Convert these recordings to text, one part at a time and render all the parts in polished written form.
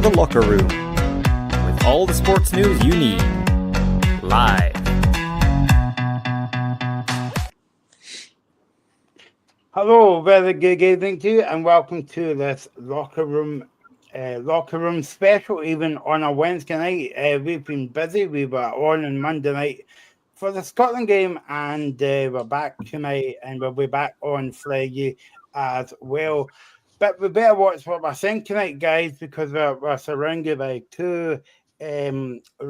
The Locker Room, with all the sports news you need, live. Hello, very good evening to you, and welcome to this Locker Room special, even on a Wednesday night. We've been busy. We were on Monday night for the Scotland game, and we're back tonight, and we'll be back on Friday as well. But we better watch what we're saying tonight, guys, because we're surrounded by two ex-refs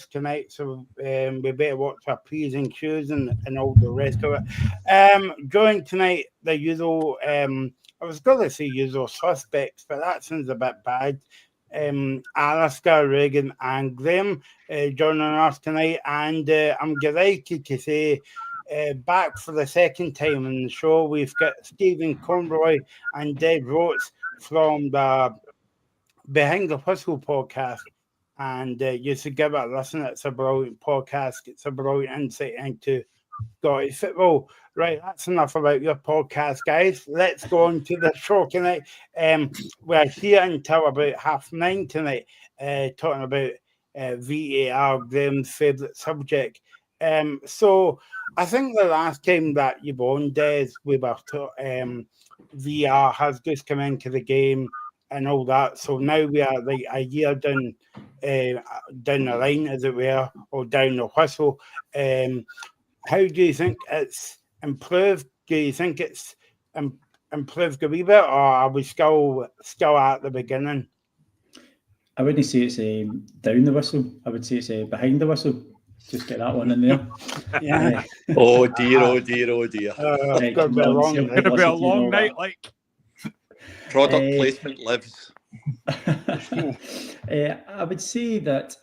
tonight, so we better watch our P's and Q's and all the rest of it. Joined tonight, the usual, I was going to say usual suspects, but that sounds a bit bad. Alistair, Reagan and Graham joining us tonight, and I'm delighted to say back for the second time on the show, we've got Stephen Conroy and Dave Roach from the Behind the Whistle podcast, and you should give it a listen. It's a brilliant podcast. It's a brilliant insight into Scottish football. Right, that's enough about your podcast, guys. Let's go on to the show tonight. We're here until about 9:30 tonight, talking about VAR, Graham's favourite subject. So I think the last time that you were on, Des, we were VR has just come into the game and all that. So now we are like a year down the line, as it were, or down the whistle. How do you think it's improved? Do you think it's improved a wee bit, or are we still at the beginning? I wouldn't say it's down the whistle. I would say it's behind the whistle. Just get that one in there. Yeah. Oh dear, oh dear, oh dear. It's going to be a long night. It's going to be a long night, like. Product placement lives. I would say that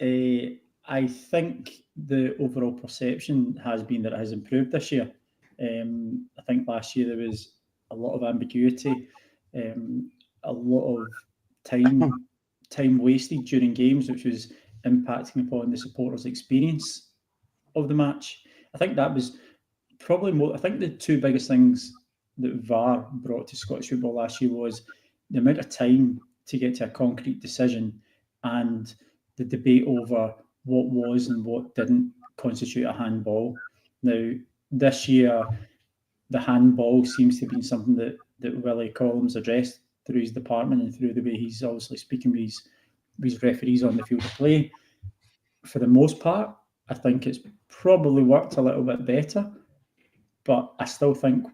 I think the overall perception has been that it has improved this year. I think last year there was a lot of ambiguity, a lot of time wasted during games, which was impacting upon the supporters' experience of the match. I think that was probably more. I think the two biggest things that VAR brought to Scottish football last year was the amount of time to get to a concrete decision and the debate over what was and what didn't constitute a handball. Now, this year, the handball seems to have been something that Willie Collins addressed through his department and through the way he's obviously speaking with his referees on the field of play. For the most part, I think it's probably worked a little bit better, but I still think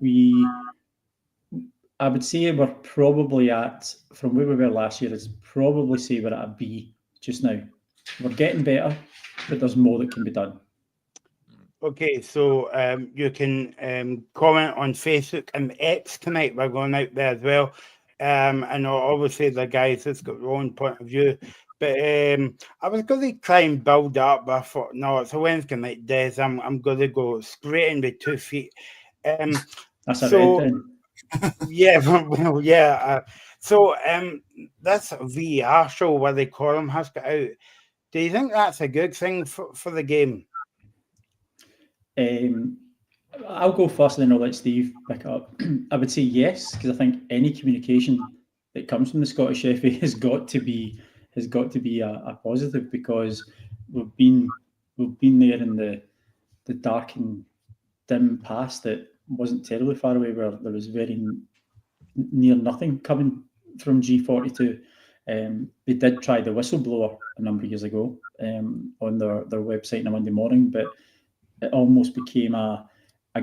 I would say we're probably from where we were last year, I'd probably say we're at a B just now. We're getting better, but there's more that can be done. Okay, so you can comment on Facebook and X tonight. We're going out there as well. And obviously the guys that's got their own point of view. But I was going to try and build up, but I thought, no, it's a Wednesday night, Des. I'm going to go straight in with 2 feet. That's a red then. Yeah, well, yeah. So this VR show, where they call them, has got out. Do you think that's a good thing for the game? I'll go first, and then I'll let Steve pick it up. I would say yes, because I think any communication that comes from the Scottish FA has got to be a positive, because we've been there in the dark and dim past that wasn't terribly far away, where there was very near nothing coming from G42. They did try the whistleblower a number of years ago on their website on a Monday morning, but it almost became a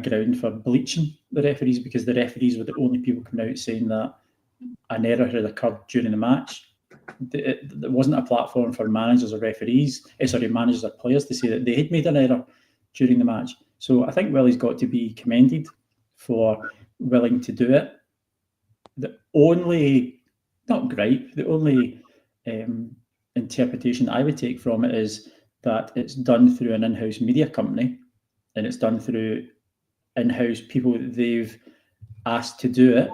ground for bleaching the referees, because the referees were the only people coming out saying that an error had occurred during the match. There wasn't a platform for managers or managers or players to say that they had made an error during the match. So I think Willie's got to be commended for willing to do it. The only interpretation I would take from it is that it's done through an in-house media company, and it's done through in-house people that they've asked to do it,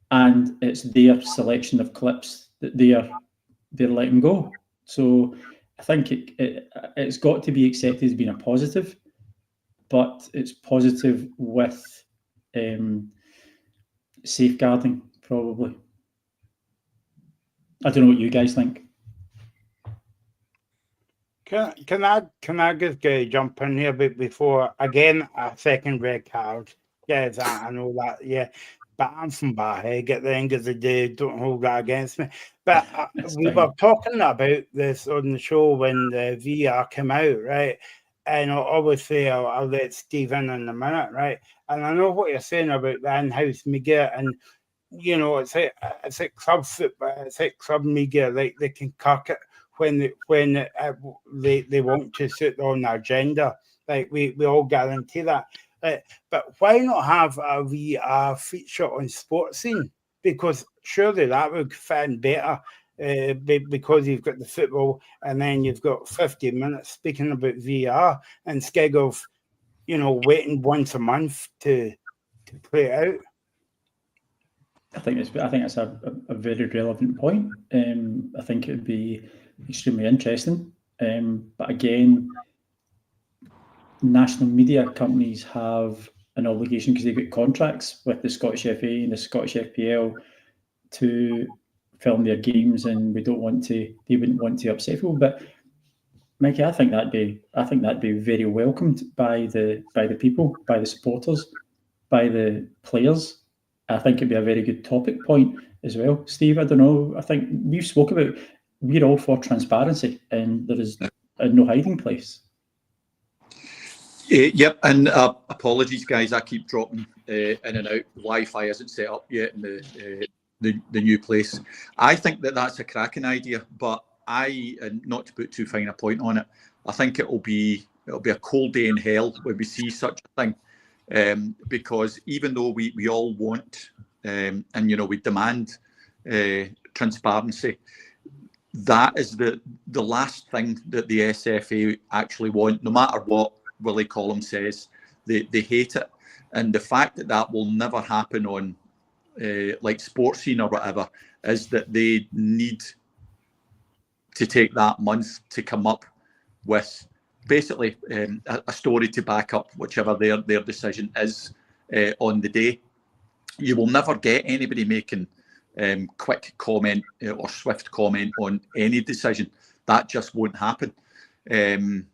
and it's their selection of clips that they're letting go. So I think it's got to be accepted as being a positive, but it's positive with safeguarding, probably. I don't know what you guys think. Can I just jump in here before again a second red card? Yes, I know that. Yeah, but I'm from Bahag at the end of the day. Don't hold that against me. But we were talking about this on the show when the VAR came out, right? And obviously I'll let Steve in a minute, right? And I know what you're saying about the in-house media, and you know it's like club football, it's like club media, like they can cock it when they want to suit their own agenda. Like we all guarantee that. But why not have a VAR feature on Sports Scene? Because surely that would fit in better. Because you've got the football and then you've got 50 minutes speaking about VAR instead of waiting once a month to play it out. I think that's a very relevant point. I think it would be extremely interesting. But again, national media companies have an obligation because they've got contracts with the Scottish FA and the Scottish FPL to film their games, and they wouldn't want to upset people. But Mikey, I think that'd be very welcomed by the people, by the supporters, by the players. I think it'd be a very good topic point as well. Steve, I don't know. I think we've spoke about we're all for transparency, and there is no hiding place. Yep, and apologies, guys. I keep dropping in and out. Wi-Fi isn't set up yet in the new place. I think that's a cracking idea, but and not to put too fine a point on it, I think it'll be a cold day in hell when we see such a thing, because even though we all want and we demand transparency, that is the last thing that the SFA actually want, no matter what Willie Collum says. They hate it, and the fact that will never happen on like Sports Scene or whatever is that they need to take that month to come up with basically a story to back up whichever their decision is on the day. You will never get anybody making quick comment or swift comment on any decision. That just won't happen. And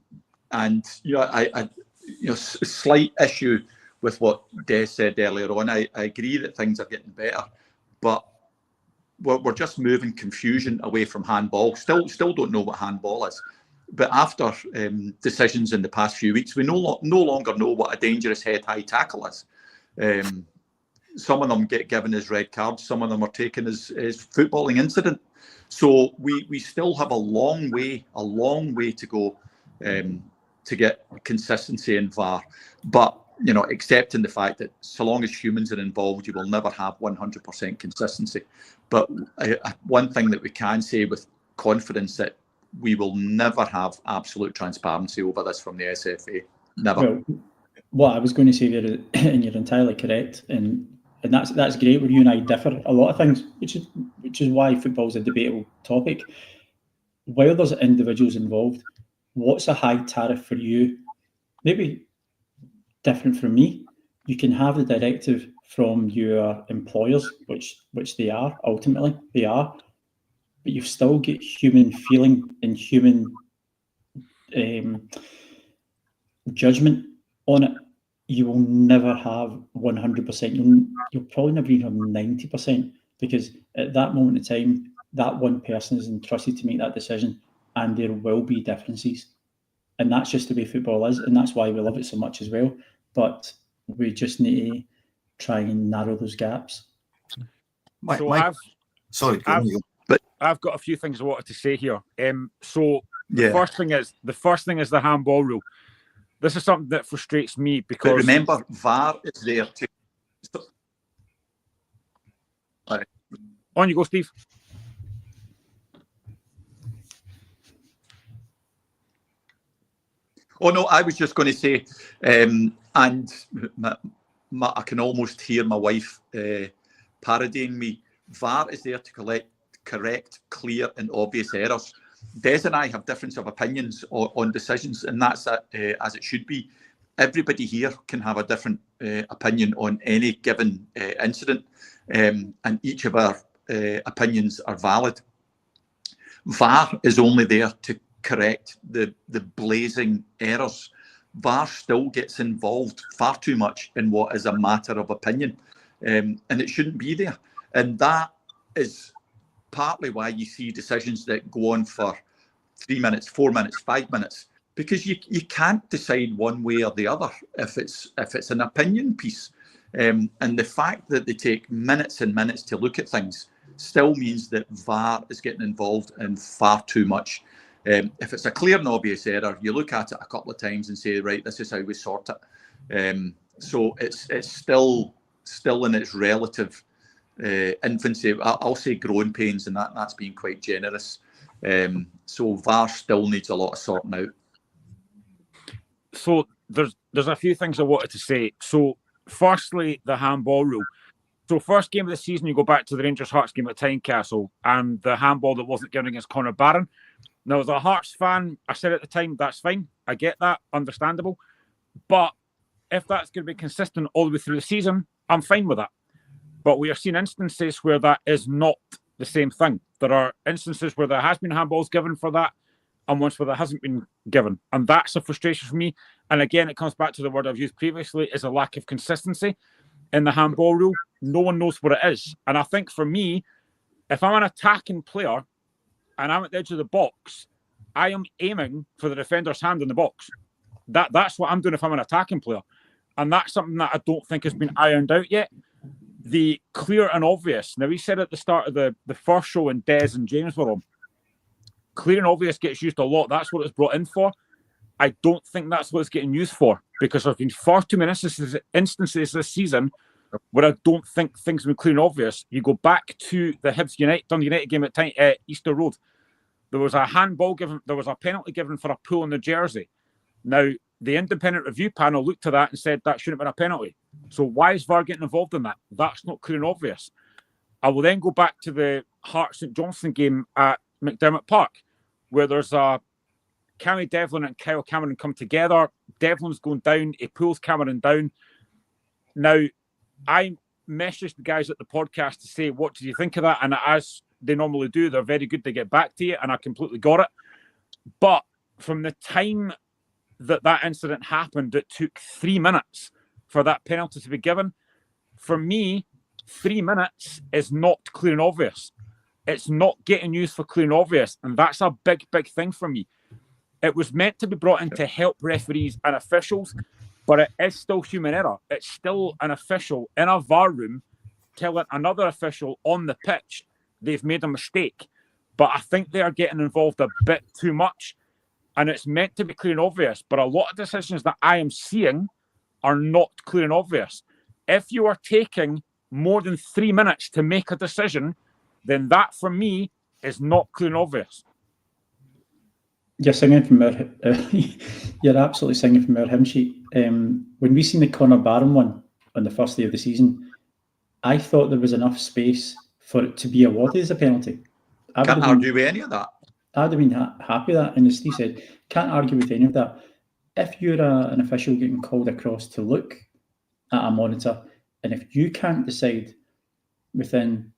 slight issue with what Des said earlier on. I agree that things are getting better, but we're just moving confusion away from handball. Still don't know what handball is. But after decisions in the past few weeks, we no longer know what a dangerous head-high tackle is. Some of them get given as red cards. Some of them are taken as footballing incident. So we still have a long way to go to get consistency in VAR. But accepting the fact that so long as humans are involved, you will never have 100% consistency. But one thing that we can say with confidence that we will never have absolute transparency over this from the SFA. Never. Well, what I was going to say there, and you're entirely correct, and that's great where you and I differ a lot of things, which is why football is a debatable topic. While there's individuals involved, what's a high tariff for you? Maybe different from me. You can have the directive from your employers, which they are, ultimately, they are, but you've still got human feeling and human judgment on it. You will never have 100%. You'll probably never even have 90%, because at that moment in time, that one person is entrusted to make that decision, and there will be differences. And that's just the way football is, and that's why we love it so much as well. But we just need to try and narrow those gaps. I've got a few things I wanted to say here. The first thing is the handball rule. This is something that frustrates me because... But remember, VAR is there to... Right. On you go, Steve. Oh, no, I was just going to say, and I can almost hear my wife parodying me. VAR is there to correct clear and obvious errors. Des and I have difference of opinions on decisions, and that's as it should be. Everybody here can have a different opinion on any given incident, and each of our opinions are valid. VAR is only there to correct the blazing errors. VAR still gets involved far too much in what is a matter of opinion, and it shouldn't be there. And that is partly why you see decisions that go on for 3 minutes, 4 minutes, 5 minutes, because you can't decide one way or the other if it's an opinion piece. And the fact that they take minutes and minutes to look at things still means that VAR is getting involved in far too much. If it's a clear and obvious error, you look at it a couple of times and say, right, this is how we sort it. So it's still in its relative infancy. I'll say growing pains, and that's being quite generous. So VAR still needs a lot of sorting out. So there's a few things I wanted to say. So firstly, the handball rule. So first game of the season, you go back to the Rangers Hearts game at Tynecastle and the handball that wasn't given against Connor Barron. Now, as a Hearts fan, I said at the time, that's fine. I get that, understandable. But if that's going to be consistent all the way through the season, I'm fine with that. But we are seeing instances where that is not the same thing. There are instances where there has been handballs given for that and ones where there hasn't been given. And that's a frustration for me. And again, it comes back to the word I've used previously, is a lack of consistency in the handball rule. No one knows what it is. And I think for me, if I'm an attacking player and I'm at the edge of the box, I am aiming for the defender's hand in the box. That's what I'm doing if I'm an attacking player. And that's something that I don't think has been ironed out yet. The clear and obvious. Now, we said at the start of the first show when Des and James were on, clear and obvious gets used a lot. That's what it's brought in for. I don't think that's what it's getting used for, because there's been far too many instances this season where I don't think things have been clear and obvious. You go back to the Dundee United game at Easter Road. There was a handball given, there was a penalty given for a pull on the jersey. Now, the independent review panel looked at that and said that shouldn't have been a penalty. So why is VAR getting involved in that? That's not clear and obvious. I will then go back to the Hearts St Johnstone game at McDermott Park, where there's a Cammy Devlin and Kyle Cameron come together. Devlin's going down. He pulls Cameron down. Now, I messaged the guys at the podcast to say, what did you think of that? And as they normally do, they're very good to get back to you, and I completely got it. But from the time that incident happened, it took 3 minutes for that penalty to be given. For me, 3 minutes is not clear and obvious. It's not getting used for clear and obvious, and that's a big, big thing for me. It was meant to be brought in to help referees and officials, but it is still human error. It's still an official in a VAR room telling another official on the pitch they've made a mistake. But I think they are getting involved a bit too much, and it's meant to be clear and obvious. But a lot of decisions that I am seeing are not clear and obvious. If you are taking more than 3 minutes to make a decision, then that, for me, is not clear and obvious. You're singing from our, you're absolutely singing from our hymn sheet. When we seen the Connor Barron one on the first day of the season, I thought there was enough space for it to be awarded as a penalty. Can't argue with any of that. I'd have been happy with that. And as Steve said, can't argue with any of that. If you're an official getting called across to look at a monitor, and if you can't decide within,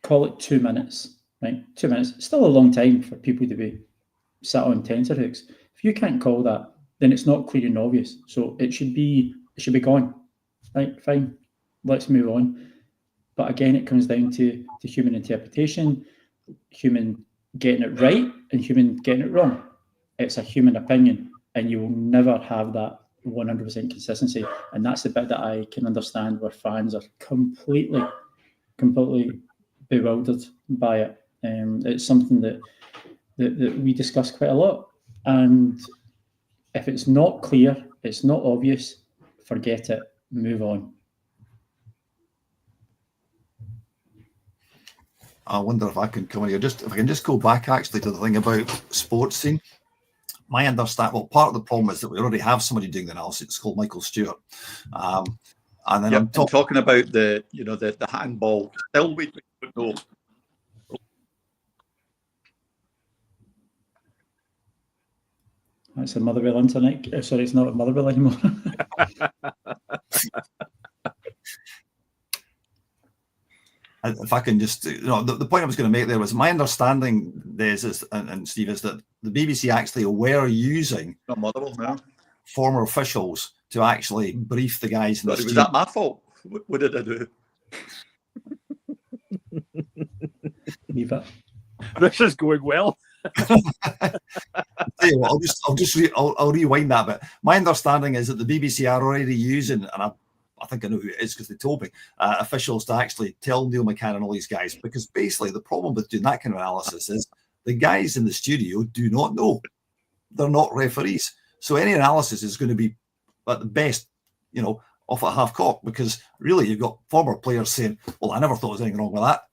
call it 2 minutes, right? 2 minutes, still a long time for people to be sat on tenterhooks. If you can't call that, then it's not clear and obvious. So it should be gone. Right, fine. Let's move on. But again, it comes down to human interpretation, human getting it right and human getting it wrong. It's a human opinion, and you will never have that 100% consistency. And that's the bit that I can understand where fans are completely bewildered by it. It's something that we discuss quite a lot. And if it's not clear, it's not obvious, forget it, move on. I wonder if I can come in here. If I can just go back actually to the thing about sports scene. My understanding, well, part of the problem is that we already have somebody doing the analysis. It's called Michael Stewart. And then I'm talking about the handball. Still, we don't know. That's a Motherwell internet. Sorry, it's not a Motherwell anymore. if I can just, the point I was going to make there was my understanding, Des and Steve, is that the BBC actually were using former officials to actually brief the guys in the studio. Was that my fault? What did I do? Leave it. This is going well. I'll rewind that bit. My understanding is that the BBC are already using, and I think I know who it is because they told me, officials to actually tell Neil McCann and all these guys, because basically the problem with doing that kind of analysis is the guys in the studio do not know. They're not referees. So any analysis is going to be at the best, off at half cock, because really you've got former players saying, well, I never thought there was anything wrong with that.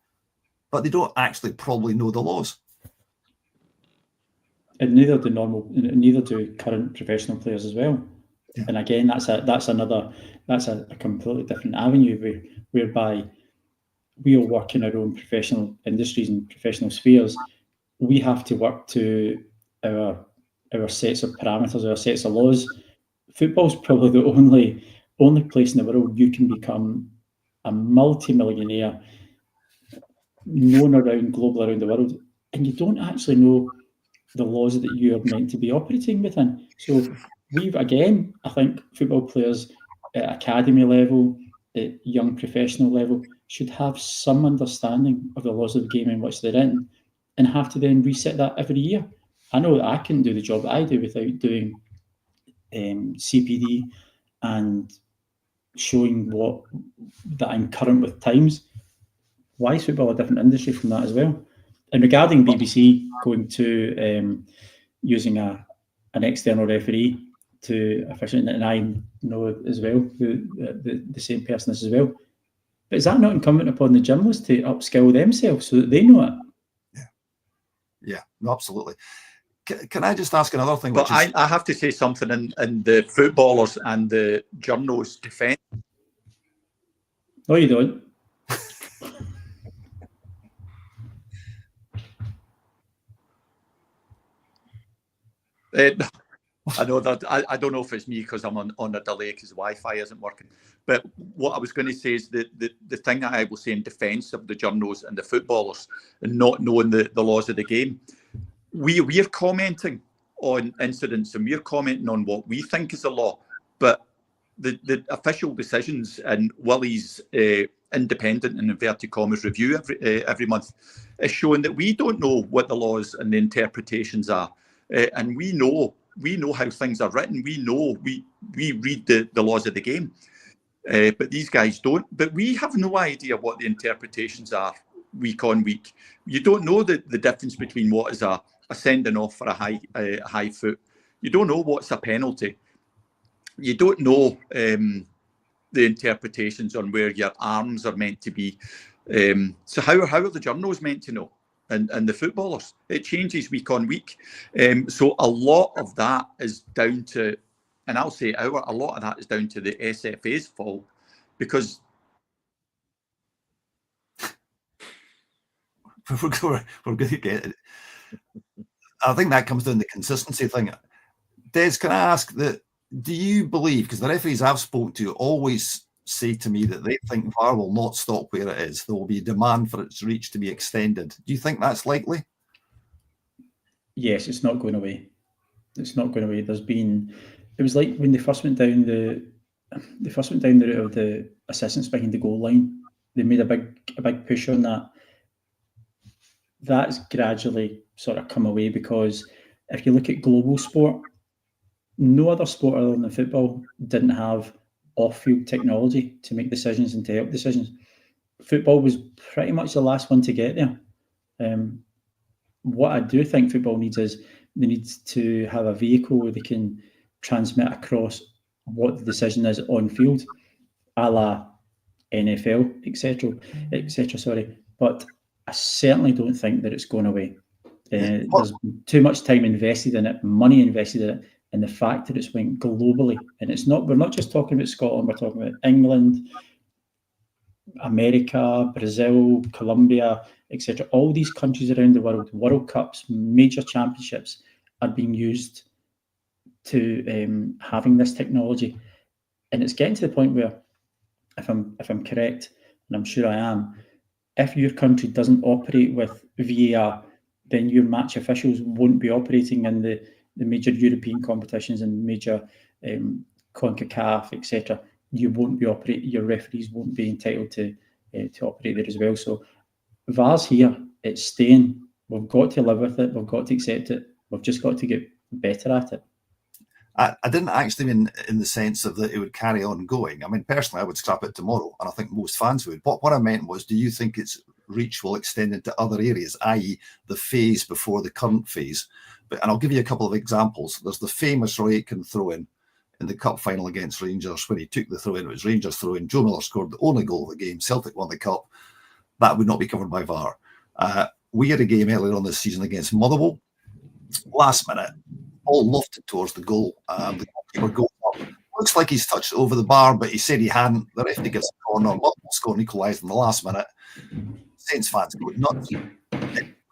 But they don't actually probably know the laws. And neither do current professional players as well. Yeah. And again, that's a completely different avenue whereby we all work in our own professional industries and professional spheres. We have to work to our sets of parameters, our sets of laws. Football's probably the only place in the world you can become a multi-millionaire, known global around the world, and you don't actually know the laws that you are meant to be operating within. So I think football players at academy level, at young professional level, should have some understanding of the laws of the game in which they're in, and have to then reset that every year. I know that I can do the job that I do without doing CPD and showing that I'm current with times. Why is football a different industry from that as well? And regarding BBC going to using an external referee to officiate, and I know as well who the same person is as well. But is that not incumbent upon the journalists to upskill themselves so that they know it? Yeah, no, absolutely. Can I just ask another thing? But I have to say something in the footballers and the journalists' defence. No, you don't. I know that I don't know if it's me because I'm on a delay because Wi-Fi isn't working. But what I was going to say is that the thing that I will say in defence of the journalists and the footballers and not knowing the laws of the game, we're commenting on incidents and we're commenting on what we think is the law, but the official decisions and Willie's independent and inverted commas review every month is showing that we don't know what the laws and the interpretations are, and we know how things are written. We know we read the laws of the game, but these guys don't. But we have no idea what the interpretations are week on week. You don't know the difference between what is a sending off for a high foot. You don't know what's a penalty. You don't know the interpretations on where your arms are meant to be. So how are the journalists meant to know? And the footballers? It changes week on week. So a lot of that is down to, and I'll say a lot of that is down to the SFA's fault, because we're going to get it. I think that comes down to the consistency thing. Des, can I ask that? Do you believe, because the referees I've spoken to always say to me that they think VAR will not stop where it is. There will be a demand for its reach to be extended. Do you think that's likely? Yes, it's not going away. It's not going away. It was like when they first went down the route of the assistants behind the goal line. They made a big push on that. That's gradually sort of come away, because if you look at global sport, no other sport other than football didn't have off-field technology to make decisions and to help decisions. Football was pretty much the last one to get there. What I do think football needs is they need to have a vehicle where they can transmit across what the decision is on field, a la NFL, etc. Sorry, but I certainly don't think that it's going away. There's too much time invested in it, money invested in it, and the fact that it's went globally. And we're not just talking about Scotland, we're talking about England, America, Brazil, Colombia, etc. All these countries around the world, World Cups, major championships are being used to having this technology. And it's getting to the point where, if I'm correct, and I'm sure I am, if your country doesn't operate with VAR, then your match officials won't be operating in the major European competitions and major CONCACAF, etc. You won't be operating. Your referees won't be entitled to operate there as well. So VAR's here. It's staying. We've got to live with it. We've got to accept it. We've just got to get better at it. I didn't actually mean in the sense of that it would carry on going. I mean, personally, I would scrap it tomorrow, and I think most fans would. What I meant was, do you think its reach will extend into other areas, i.e. the phase before the current phase? And I'll give you a couple of examples. There's the famous Roy Aitken throw-in in the cup final against Rangers when he took the throw-in. It was Rangers throw-in. Joe Miller scored the only goal of the game. Celtic won the cup. That would not be covered by VAR. We had a game earlier on this season against Motherwell. Last minute, all lofted towards the goal. The goalkeeper goes up. Looks like he's touched it over the bar, but he said he hadn't. The referee gives a corner. Motherwell score and equalise in the last minute. Saints fans go nuts.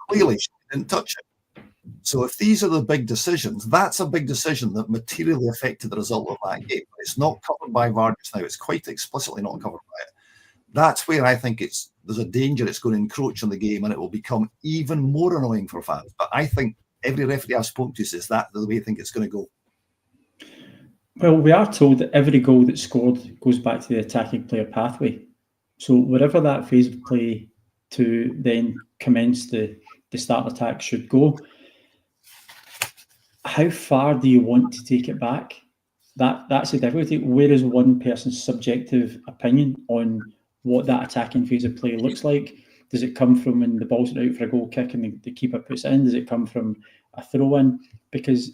Clearly, she didn't touch it. So if these are the big decisions, that's a big decision that materially affected the result of that game. It's not covered by VAR just now. It's quite explicitly not covered by it. That's where I think there's a danger it's going to encroach on the game and it will become even more annoying for fans. But I think every referee I've spoken to says that the way I think it's going to go. Well, we are told that every goal that's scored goes back to the attacking player pathway. So wherever that phase of play to then commence the start attack should go, how far do you want to take it back? That's the difficulty. Where is one person's subjective opinion on what that attacking phase of play looks like? Does it come from when the ball's out for a goal kick and the keeper puts it in? Does it come from a throw-in? Because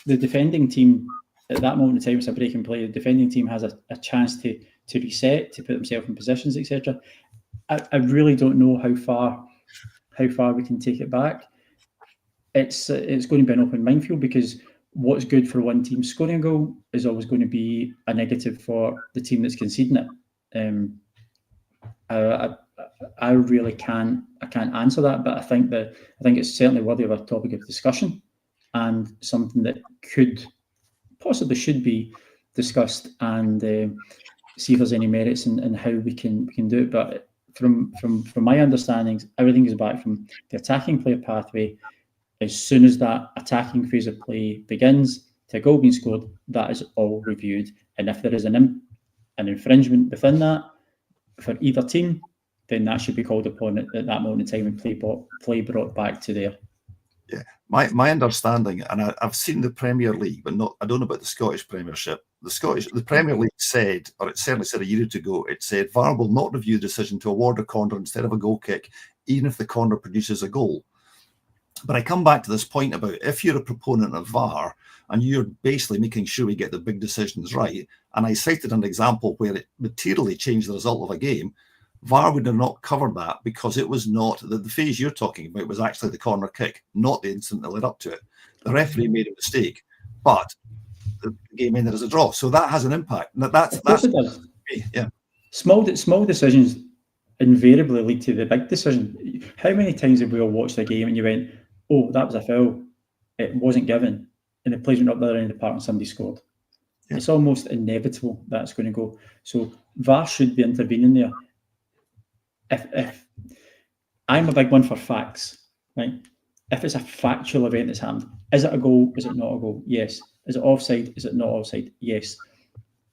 the defending team, at that moment in time, it's a breaking play. The defending team has a chance to reset, to put themselves in positions, etc. I really don't know how far we can take it back. It's going to be an open minefield because what's good for one team scoring a goal is always going to be a negative for the team that's conceding it. I really can't answer that, but I think it's certainly worthy of a topic of discussion and something that possibly should be discussed and see if there's any merits in how we can do it. But from my understandings, everything is back from the attacking player pathway. As soon as that attacking phase of play begins, to a goal being scored, that is all reviewed. And if there is an infringement within that for either team, then that should be called upon at that moment in time and play brought back to there. Yeah, my understanding, and I've seen the Premier League, but I don't know about the Scottish Premiership. The Premier League said, or it certainly said a year or two ago, it said VAR will not review the decision to award a corner instead of a goal kick, even if the corner produces a goal. But I come back to this point about if you're a proponent of VAR and you're basically making sure we get the big decisions right, and I cited an example where it materially changed the result of a game, VAR would have not covered that because it was not, the phase you're talking about was actually the corner kick, not the incident that led up to it. The referee made a mistake, but the game ended as a draw. So that has an impact. That's it does. Yeah. Small decisions invariably lead to the big decision. How many times have we all watched a game and you went, oh, that was a foul, it wasn't given, and the players went up the other end of the park and somebody scored? Yeah. It's almost inevitable that's going to go. So VAR should be intervening there. If I'm a big one for facts, right? If it's a factual event that's happened, is it a goal? Is it not a goal? Yes. Is it offside? Is it not offside? Yes.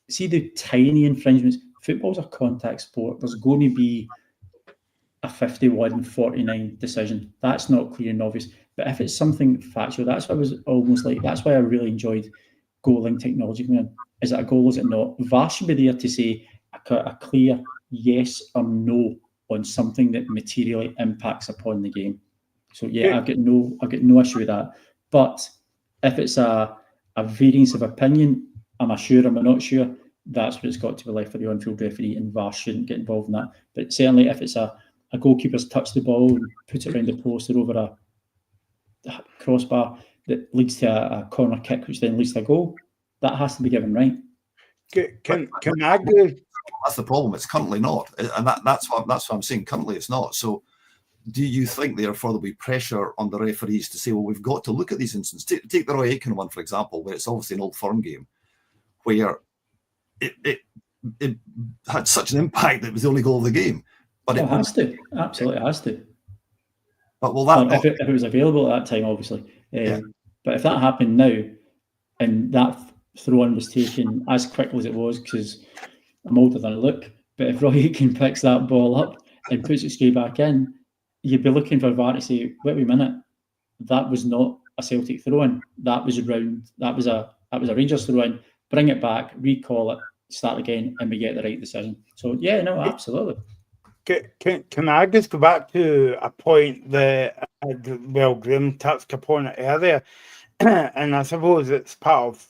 See the tiny infringements. Football's a contact sport. There's going to be a 51-49 decision. That's not clear and obvious. But if it's something factual, that's why I really enjoyed goal line technology coming in. Is it a goal? Is it not? VAR should be there to say a clear yes or no on something that materially impacts upon the game. So yeah, I've got no issue with that. But if it's a variance of opinion, am I sure, am I not sure? That's what it's got to be left for the on-field referee, and VAR shouldn't get involved in that. But certainly if it's a goalkeeper's touched the ball and put it around the post or over a crossbar that leads to a corner kick, which then leads to a goal, that has to be given right. Can I go? That's the problem. It's currently not, and that's what I'm saying. Currently, it's not. So, do you think therefore there'll be pressure on the referees to say, well, we've got to look at these instances? Take the Roy Aitken one, for example, where it's obviously an Old Firm game, where it had such an impact that it was the only goal of the game. But It has to. Absolutely has to. But will that not, if it was available at that time, obviously. Yeah. But if that happened now, and that throw-in was taken as quickly as it was, because I'm older than I look, but if Roy Aitken picks that ball up and puts it straight back in, you'd be looking for VAR to say, wait a minute, that was not a Celtic throw-in. That was a Rangers throw-in. Bring it back, recall it, start again, and we get the right decision. So yeah, no, absolutely. Can I just go back to a point that Graham touched upon it earlier, and I suppose it's part of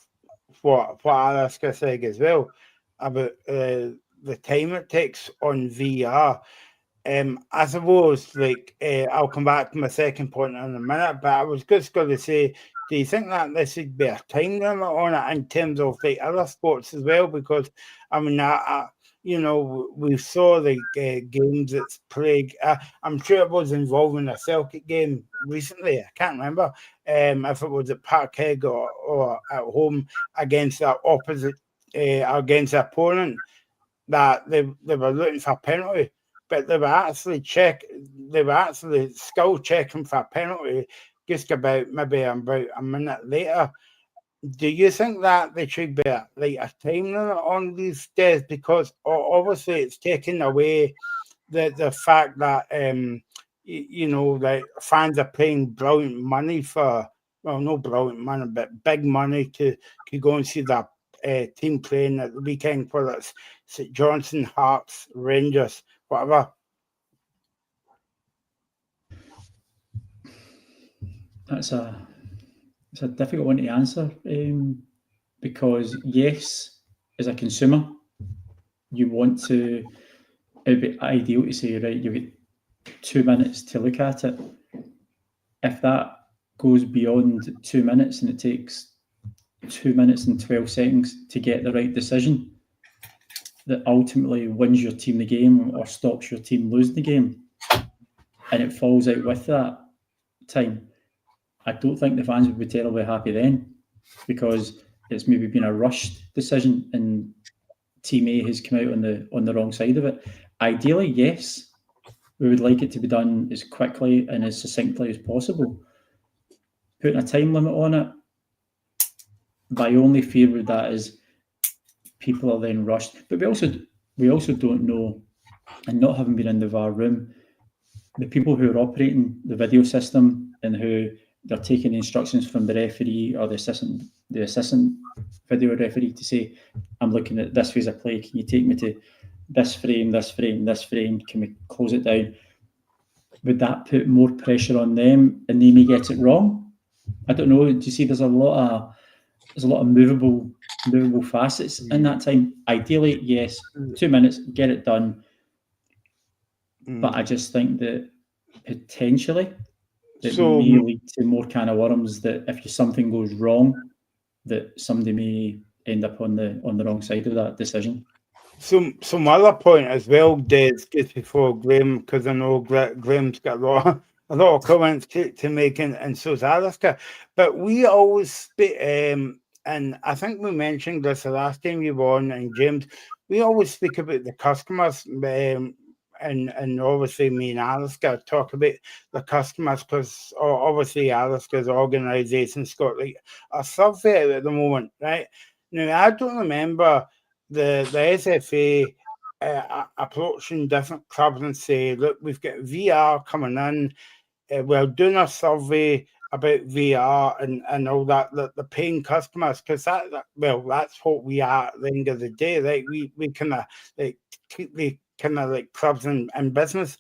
what Alaska said as well about the time it takes on VR. I suppose, I'll come back to my second point in a minute, but I was just going to say, do you think that there should be a time limit on it in terms of other sports as well? Because I mean, we saw the games that's played. I'm sure it was involving a Celtic game recently. I can't remember if it was at Parkhead or at home against the opposite against the opponent, that they were looking for a penalty, but they were actually skill checking for a penalty just about a minute later. Do you think that there should be a time limit on these days? Because obviously it's taking away the fact that fans are paying brilliant money for, well, no brilliant money, but big money to go and see that team playing at the weekend, whether it's St Johnstone, Hearts, Rangers, whatever. It's a difficult one to answer, because yes, as a consumer, you want to. It'd be ideal to say, right, you get 2 minutes to look at it. If that goes beyond 2 minutes and it takes 2 minutes and 12 seconds to get the right decision that ultimately wins your team the game or stops your team losing the game, and it falls out with that time, I don't think the fans would be terribly happy then, because it's maybe been a rushed decision and Team A has come out on the wrong side of it. Ideally, yes, we would like it to be done as quickly and as succinctly as possible. Putting a time limit on it, my only fear with that is people are then rushed. But we also don't know, and not having been in the VAR room, the people who are operating the video system and who they're taking instructions from the referee or the assistant video referee to say, I'm looking at this phase of play, can you take me to this frame, this frame, this frame, can we close it down? Would that put more pressure on them and they may get it wrong? I don't know. Do you see there's a lot of movable facets in that time? Ideally, yes, 2 minutes, get it done. But I just think that potentially it may lead to more can of worms, that if something goes wrong, that somebody may end up on the wrong side of that decision. Some other point as well, Des, just before Graham, because I know Graham's got a lot of comments to make, and so's Alaska. But we always speak, and I think we mentioned this the last time you were on, and James, we always speak about the customers, and obviously me and Alaska talk about the customers, because obviously Alaska's organisation's got like a survey at the moment, right? Now, I don't remember the SFA approaching different clubs and say, look, we've got VR coming in, we're doing a survey about VR and all that, the paying customers, because that's what we are at the end of the day, right? We kind of keep the kind of like clubs and business.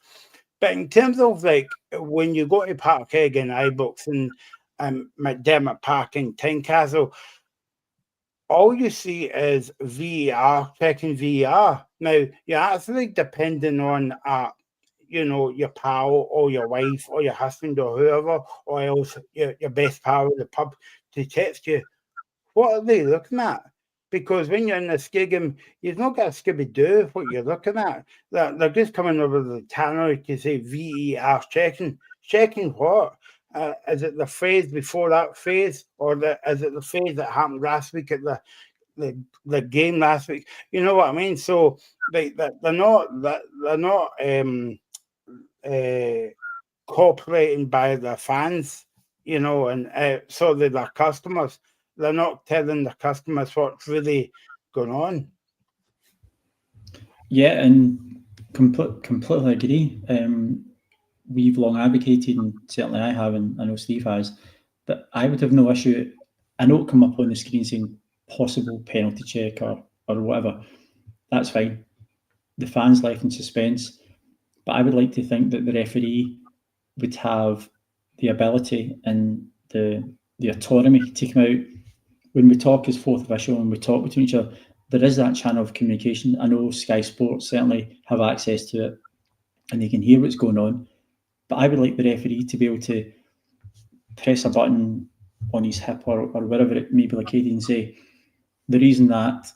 But in terms of like when you go to Parkhead and iBooks and McDermott Park and Tynecastle, all you see is VR, checking VR. Now, you're actually depending on, your pal or your wife or your husband or whoever, or else your best pal at the pub to text you. What are they looking at? Because when you're in the skigum, you've not got a Scooby-Doo what you're looking at. They're just coming over the tannery to say VER checking. Checking what? Is it the phase before that phase, or is it the phase that happened last week at the game last week. You know what I mean? So they're not cooperating by the fans, you know, and so they're their customers. They're not telling the customers what's really going on. Yeah, and completely agree. We've long advocated, and certainly I have, and I know Steve has, that I would have no issue. I know it come up on the screen saying possible penalty check or whatever. That's fine. The fans left in suspense, but I would like to think that the referee would have the ability and the autonomy to come out when we talk as fourth official and we talk between each other. There is that channel of communication. I know Sky Sports certainly have access to it and they can hear what's going on. But I would like the referee to be able to press a button on his hip or wherever it may be located and say, the reason that,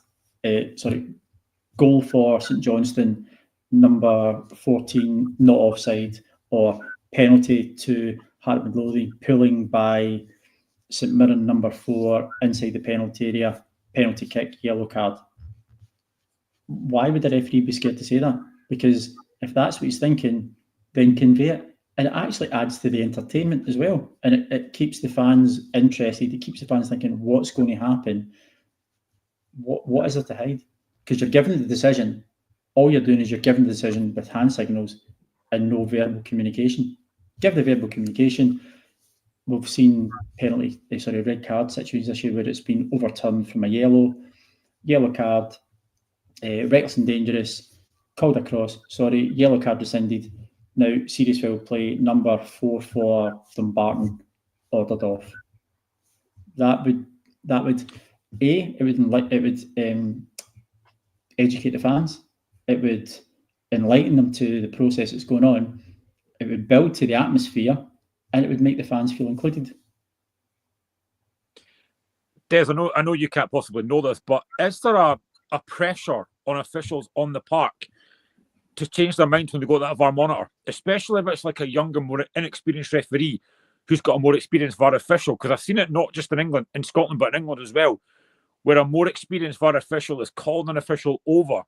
goal for St Johnstone, number 14, not offside, or penalty to Heart Midlothian, pulling by St Mirren, number 4, inside the penalty area, penalty kick, yellow card. Why would the referee be scared to say that? Because if that's what he's thinking, then convey it. And it actually adds to the entertainment as well. And it keeps the fans interested. It keeps the fans thinking, what's going to happen? What is there to hide? Because you're given the decision. All you're doing is you're given the decision with hand signals and no verbal communication. Give the verbal communication. We've seen red card situations this year where it's been overturned from a yellow card, reckless and dangerous, called across, yellow card rescinded. Now, serious foul play, number 4 for Dumbarton, ordered off. That would educate the fans. It would enlighten them to the process that's going on. It would build to the atmosphere, and it would make the fans feel included. Des, I know you can't possibly know this, but is there a pressure on officials on the park to change their mind when they go to that VAR monitor, especially if it's like a younger, more inexperienced referee who's got a more experienced VAR official? Because I've seen it not just in Scotland, but in England as well, where a more experienced VAR official is called an official over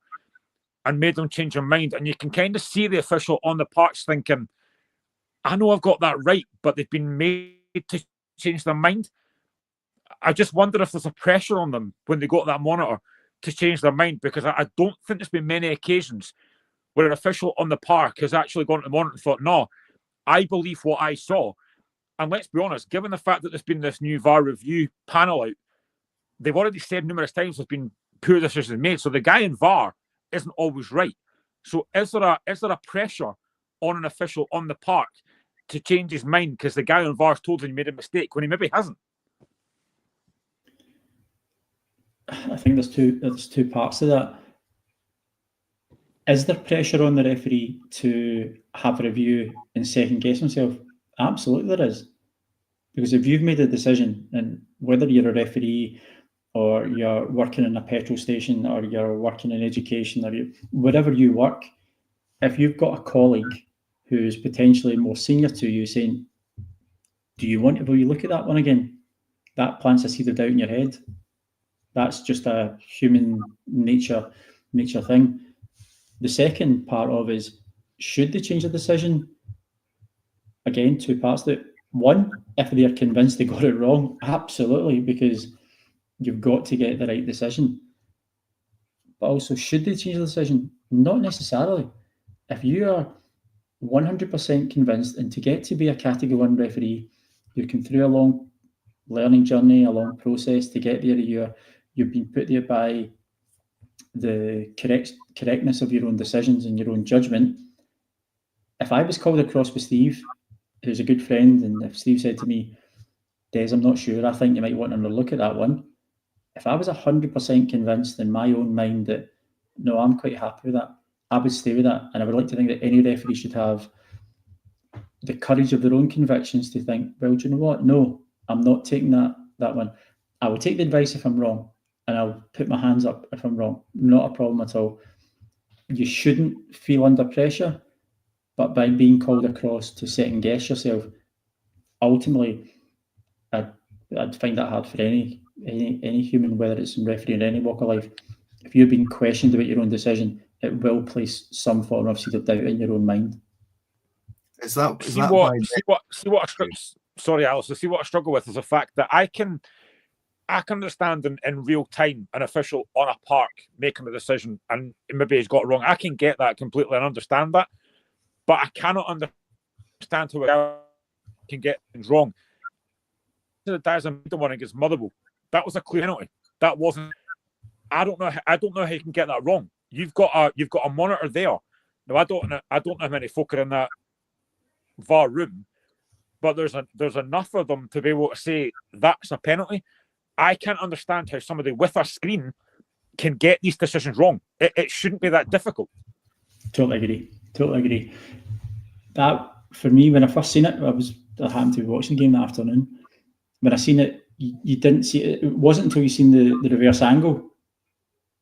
and made them change their mind. And you can kind of see the official on the parks thinking, I know I've got that right, but they've been made to change their mind. I just wonder if there's a pressure on them when they go to that monitor to change their mind, because I don't think there's been many occasions where an official on the park has actually gone to the monitor and thought, no, I believe what I saw. And let's be honest, given the fact that there's been this new VAR review panel out, they've already said numerous times there's been poor decisions made. So the guy in VAR isn't always right. So is there a pressure on an official on the park to change his mind because the guy on VAR's told him he made a mistake when he maybe hasn't? I think there's two parts to that. Is there pressure on the referee to have a review and second guess himself? Absolutely there is. Because if you've made a decision, and whether you're a referee or you're working in a petrol station or you're working in education or wherever you work, if you've got a colleague who's potentially more senior to you saying, will you look at that one again? That plants a seed of doubt in your head. That's just a human nature thing. The second part of is, should they change the decision? Again, two parts to it. One, if they're convinced they got it wrong, absolutely, because you've got to get the right decision. But also, should they change the decision? Not necessarily. If you are 100% convinced, and to get to be a Category 1 referee, you've come through a long learning journey, a long process to get there. You've been put there by the correctness of your own decisions and your own judgment. If I was called across with Steve, who's a good friend, and if Steve said to me, Des, I'm not sure, I think you might want to look at that one. If I was 100% convinced in my own mind that, no, I'm quite happy with that, I would stay with that. And I would like to think that any referee should have the courage of their own convictions to think, well, do you know what? No, I'm not taking that one. I will take the advice if I'm wrong, and I'll put my hands up if I'm wrong. Not a problem at all. You shouldn't feel under pressure, but by being called across to second guess yourself, ultimately, I'd find that hard for any any human, whether it's in refereeing or any walk of life, if you're being questioned about your own decision, it will place some form of seed of doubt in your own mind. Sorry, Alice. See what I struggle with is the fact that I can understand in real time an official on a park making a decision and maybe he's got it wrong. I can get that completely and understand that, but I cannot understand how I can get things wrong. The one against Motherwell, that was a clear penalty. That wasn't. I don't know how you can get that wrong. You've got a monitor there. Now I don't know how many folk are in that VAR room, but there's enough of them to be able to say that's a penalty. I can't understand how somebody with a screen can get these decisions wrong. It shouldn't be that difficult. Totally agree. That, for me, when I first seen it, I happened to be watching the game that afternoon. When I seen it, you didn't see it. It wasn't until you seen the reverse angle,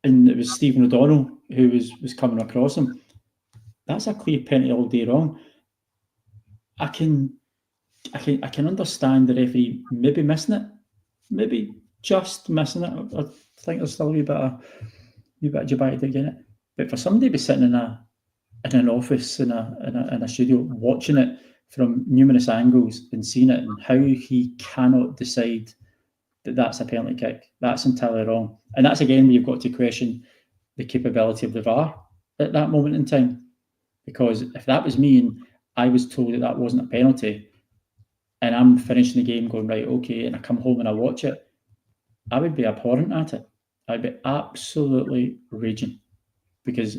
and it was Stephen O'Donnell who was coming across him. That's a clear penalty all day long. I can understand the referee maybe missing it, maybe just missing it. I think there's still a wee bit of debate again it. But for somebody to be sitting in an office in a studio watching it from numerous angles and seeing it, and how he cannot decide that that's a penalty kick, that's entirely wrong. And that's again where you've got to question the capability of the VAR at that moment in time. Because if that was me and I was told that wasn't a penalty, and I'm finishing the game going, right, okay, and I come home and I watch it, I would be abhorrent at it. I'd be absolutely raging, because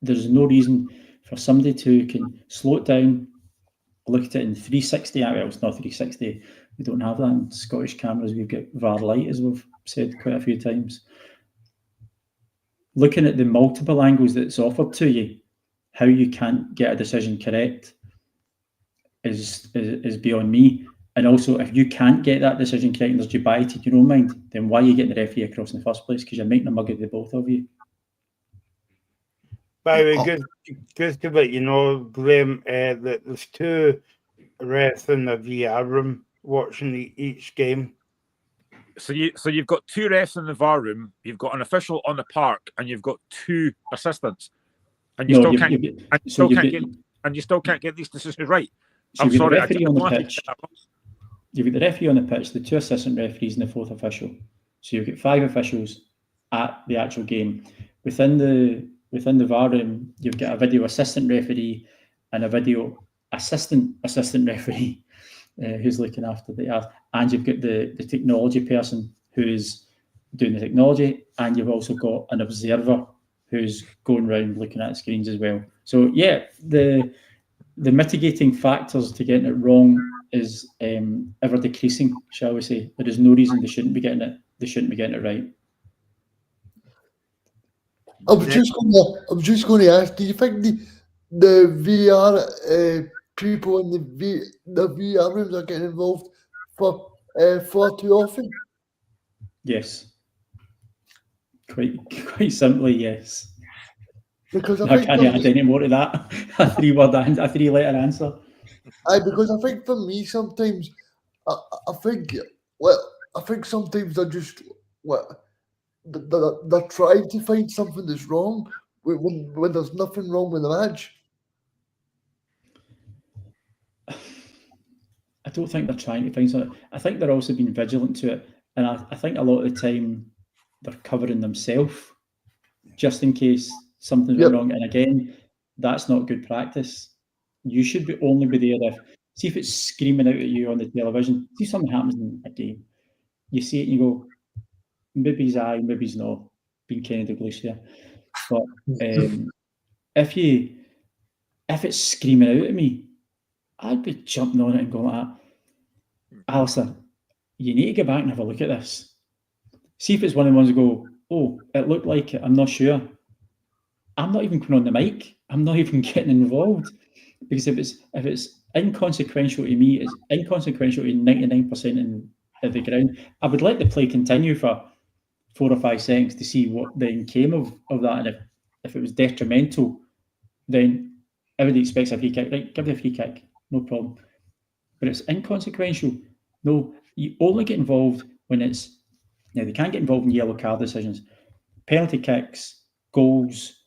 there's no reason for somebody to can slow it down, look at it in 360. Well, it's not 360. We don't have that in Scottish cameras. We've got VAR Lite, as we've said quite a few times. Looking at the multiple angles that's offered to you, how you can't get a decision correct is beyond me. And also, if you can't get that decision correct and there's dubiety in your own mind, then why are you getting the referee across in the first place? Because you're making a mug of the both of you. By the way, just to let you know, Graham, that there's two refs in the VAR room watching each game. So you've got two refs in the VAR room, you've got an official on the park, and you've got two assistants, and you still can't get these decisions right. So I'm sorry, you've got the referee on the pitch, the two assistant referees, and the fourth official. So you've got 5 officials at the actual game. Within the VAR room, you've got a video assistant referee and a video assistant referee who's looking after the earth, and you've got the technology person who's doing the technology, and you've also got an observer who's going around looking at screens as well. So yeah, the mitigating factors to getting it wrong is ever decreasing, shall we say. There is no reason they shouldn't be getting it. They shouldn't be getting it right. I was just going to ask, do you think the VR people in the VR rooms are getting involved for far too often? Yes. Quite simply, yes. Because I can't add any more to that. a 3-letter answer. Because I think for me sometimes, I think sometimes they're just they're trying to find something that's wrong when there's nothing wrong with the match. I don't think they're trying to find something. I think they're also being vigilant to it, and I think a lot of the time they're covering themselves just in case something's wrong. And again, that's not good practice. You should only be there if it's screaming out at you on the television. See something happens in a game, you see it and you go, maybe he's aye, maybe he's not. Being Kennedy Dalglish there, but if it's screaming out at me, I'd be jumping on it and going like that. Alistair, you need to go back and have a look at this. See if it's one of the ones who go, oh, it looked like it, I'm not sure. I'm not even going on the mic. I'm not even getting involved, because if it's inconsequential to me, it's inconsequential to 99% of the ground. I would let the play continue for 4 or 5 seconds to see what then came of that, and if it was detrimental, then everybody expects a free kick. Right, give it a free kick, no problem. But it's inconsequential. No, you only get involved when it's Now, they can't get involved in yellow card decisions. Penalty kicks, goals,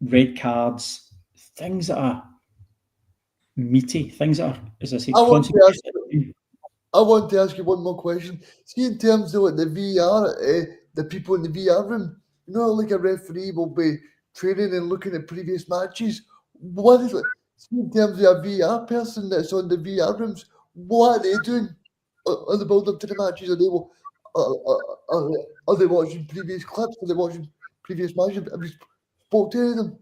red cards, things that are meaty, things that are, as I say, I want consequences. I want to ask you one more question. See, in terms of like the VAR, the people in the VAR room, you know, like a referee will be training and looking at previous matches. What is it? See, in terms of a VAR person that's on the VAR rooms, what are they doing on the build up to the matches? Are they watching previous clips? Are they watching previous matches? Have you spoke to any of them?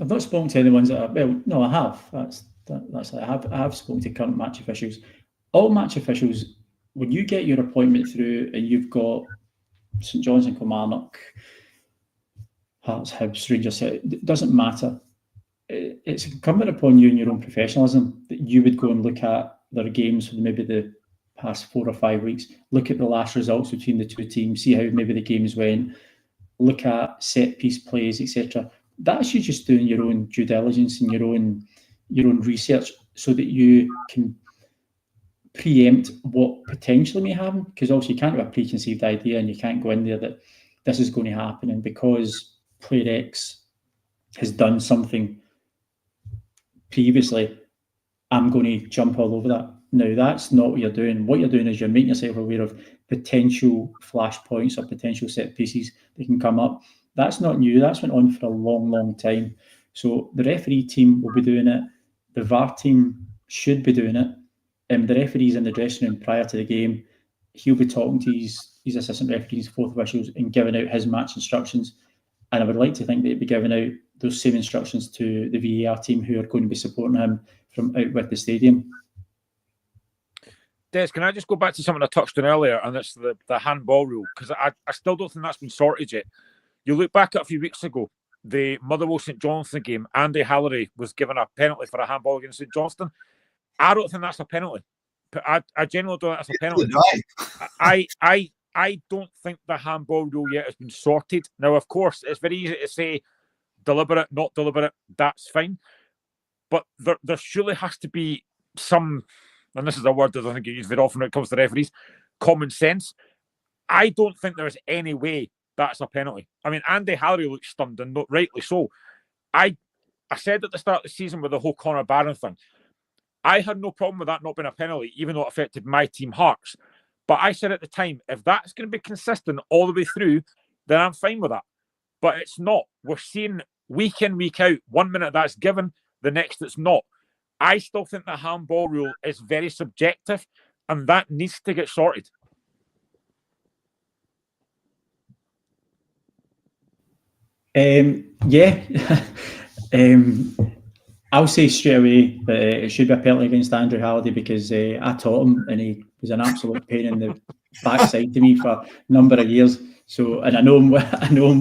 I've not spoken to any ones that are, well, no, I have. That's I have spoken to current match officials. All match officials, when you get your appointment through and you've got St John's and Kilmarnock, Hearts, Hibs, Rangers, it doesn't matter. It's incumbent upon you and your own professionalism that you would go and look at their games for maybe the past 4 or 5 weeks, look at the last results between the two teams, see how maybe the games went, look at set piece plays, etc. That's you just doing your own due diligence and your own research so that you can preempt what potentially may happen, because obviously you can't have a preconceived idea and you can't go in there that this is going to happen, and because player X has done something previously, I'm going to jump all over that. No, that's not what you're doing. What you're doing is you're making yourself aware of potential flashpoints or potential set pieces that can come up. That's not new. That's went on for a long, long time. So the referee team will be doing it. The VAR team should be doing it. The referee's in the dressing room prior to the game. He'll be talking to his assistant referees, fourth officials, and giving out his match instructions. And I would like to think that he'd be giving out those same instructions to the VAR team who are going to be supporting him from out with the stadium. Des, can I just go back to something I touched on earlier, and it's the handball rule, because I still don't think that's been sorted yet. You look back at a few weeks ago, the Motherwell St Johnstone game, Andy Hallery was given a penalty for a handball against St Johnstone. I don't think that's a penalty. I genuinely don't think that's a penalty. I don't think the handball rule yet has been sorted. Now, of course, it's very easy to say deliberate, not deliberate, that's fine. But there surely has to be some, and this is a word that I think you use very often when it comes to referees, common sense. I don't think there's any way that's a penalty. I mean, Andy Hallery looked stunned, and rightly so. I said at the start of the season with the whole Conor Barron thing, I had no problem with that not being a penalty, even though it affected my team Hearts. But I said at the time, if that's going to be consistent all the way through, then I'm fine with that. But it's not. We're seeing week in, week out, 1 minute that's given, the next it's not. I still think the handball rule is very subjective, and that needs to get sorted. Yeah. I'll say straight away that it should be a penalty against Andrew Halliday, because I taught him and he was an absolute pain in the backside to me for a number of years. So, and I know him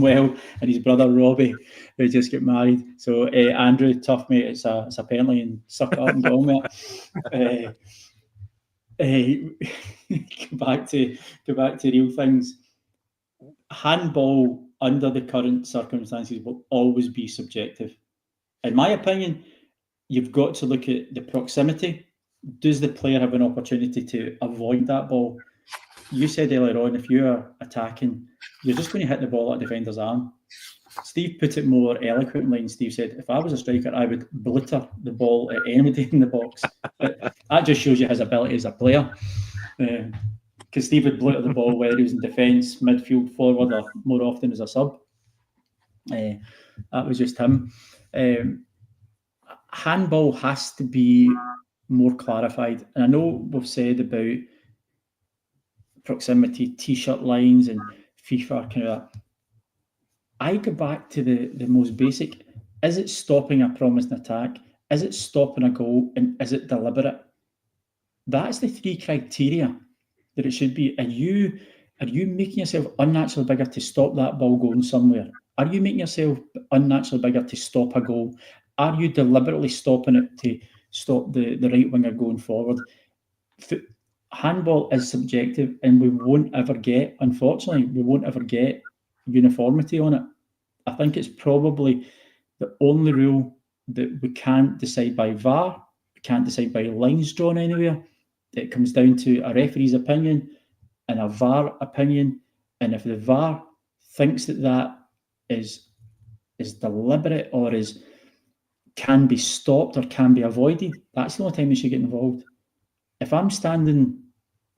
well, and his brother Robbie, who just got married. So, Andrew, tough mate, it's a penalty, and suck it up and get on with it. Go back to real things. Handball under the current circumstances will always be subjective. In my opinion, you've got to look at the proximity. Does the player have an opportunity to avoid that ball? You said earlier on, if you're attacking, you're just going to hit the ball at the defender's arm. Steve put it more eloquently, and Steve said, if I was a striker, I would blitter the ball at anybody in the box. But that just shows you his ability as a player. Because Steve would blitter the ball whether he was in defence, midfield, forward, or more often as a sub. That was just him. Handball has to be more clarified. And I know we've said about proximity, t-shirt lines, and FIFA kind of that. I go back to the most basic. Is it stopping a promised attack? Is it stopping a goal? And is it deliberate? That's the 3 criteria that it should be. Are you making yourself unnaturally bigger to stop that ball going somewhere? Are you making yourself unnaturally bigger to stop a goal? Are you deliberately stopping it to stop the right winger going forward? Handball is subjective, and we won't ever get, unfortunately, uniformity on it. I think it's probably the only rule that we can't decide by VAR, we can't decide by lines drawn anywhere. It comes down to a referee's opinion in a VAR opinion, and if the VAR thinks that is deliberate or can be stopped or can be avoided, that's the only time they should get involved. If I'm standing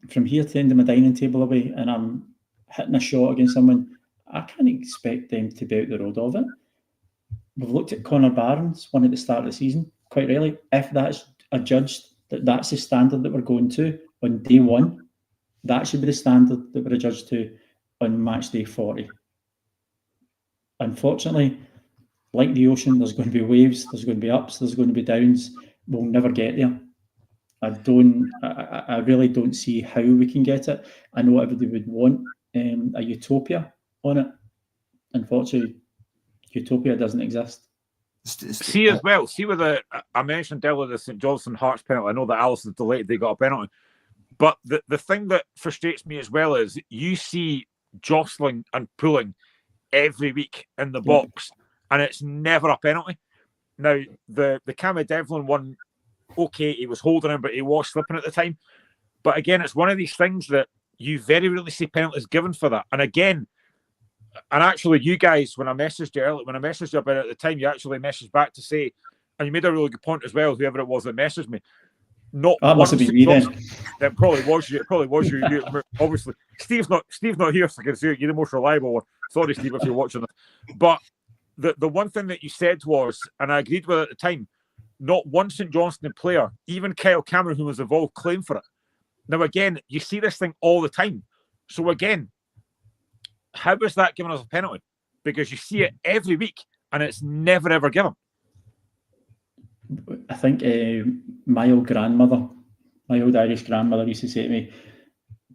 from here to the end of my dining table away and I'm hitting a shot against someone, I can't expect them to be out the road of it. We've looked at Connor Barron's one at the start of the season, quite really. If that's adjudged that's the standard that we're going to on day one, that should be the standard that we're adjudged to on match day 40. Unfortunately, like the ocean, there's going to be waves, there's going to be ups, there's going to be downs. We'll never get there. I really don't see how we can get it. I know everybody would want a utopia on it. Unfortunately, utopia doesn't exist. See as well, see with I mentioned earlier the St Johnstone Hearts penalty. I know that Alice is delighted they got a penalty. But the thing that frustrates me as well is you see jostling and pulling every week in the box, and it's never a penalty. Now, the Cammy Devlin one, okay, he was holding him, but he was slipping at the time. But again, it's one of these things that you very rarely see penalties given for that. And again, and actually, you guys, when I messaged you about it at the time, you actually messaged back to say, and you made a really good point as well, whoever it was that messaged me. Not that must have been me then. That probably was you. It probably was you. Obviously, Steve's not here, so I can say you're the most reliable one. Sorry, Steve, if you're watching this. But the one thing that you said was, and I agreed with it at the time, not one St Johnstone player, even Kyle Cameron, who was involved, claimed for it. Now, again, you see this thing all the time. So again, how is that giving us a penalty? Because you see it every week, and it's never ever given. I think my old Irish grandmother used to say to me,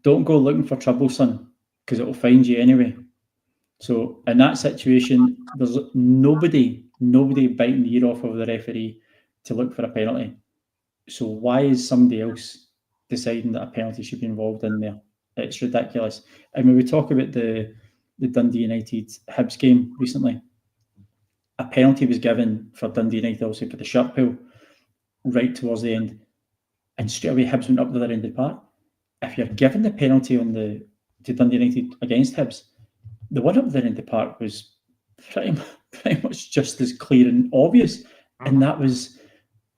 don't go looking for trouble, son, because it will find you anyway. So in that situation, there's nobody biting the ear off of the referee to look for a penalty. So why is somebody else deciding that a penalty should be involved in there? It's ridiculous. And when we talk about the Dundee United Hibs game recently, a penalty was given for Dundee United, also for the shirt pull, right towards the end, and straight away Hibs went up the other end of the park. If you're given the penalty to Dundee United against Hibs, the one up there in the park was pretty much just as clear and obvious, and that was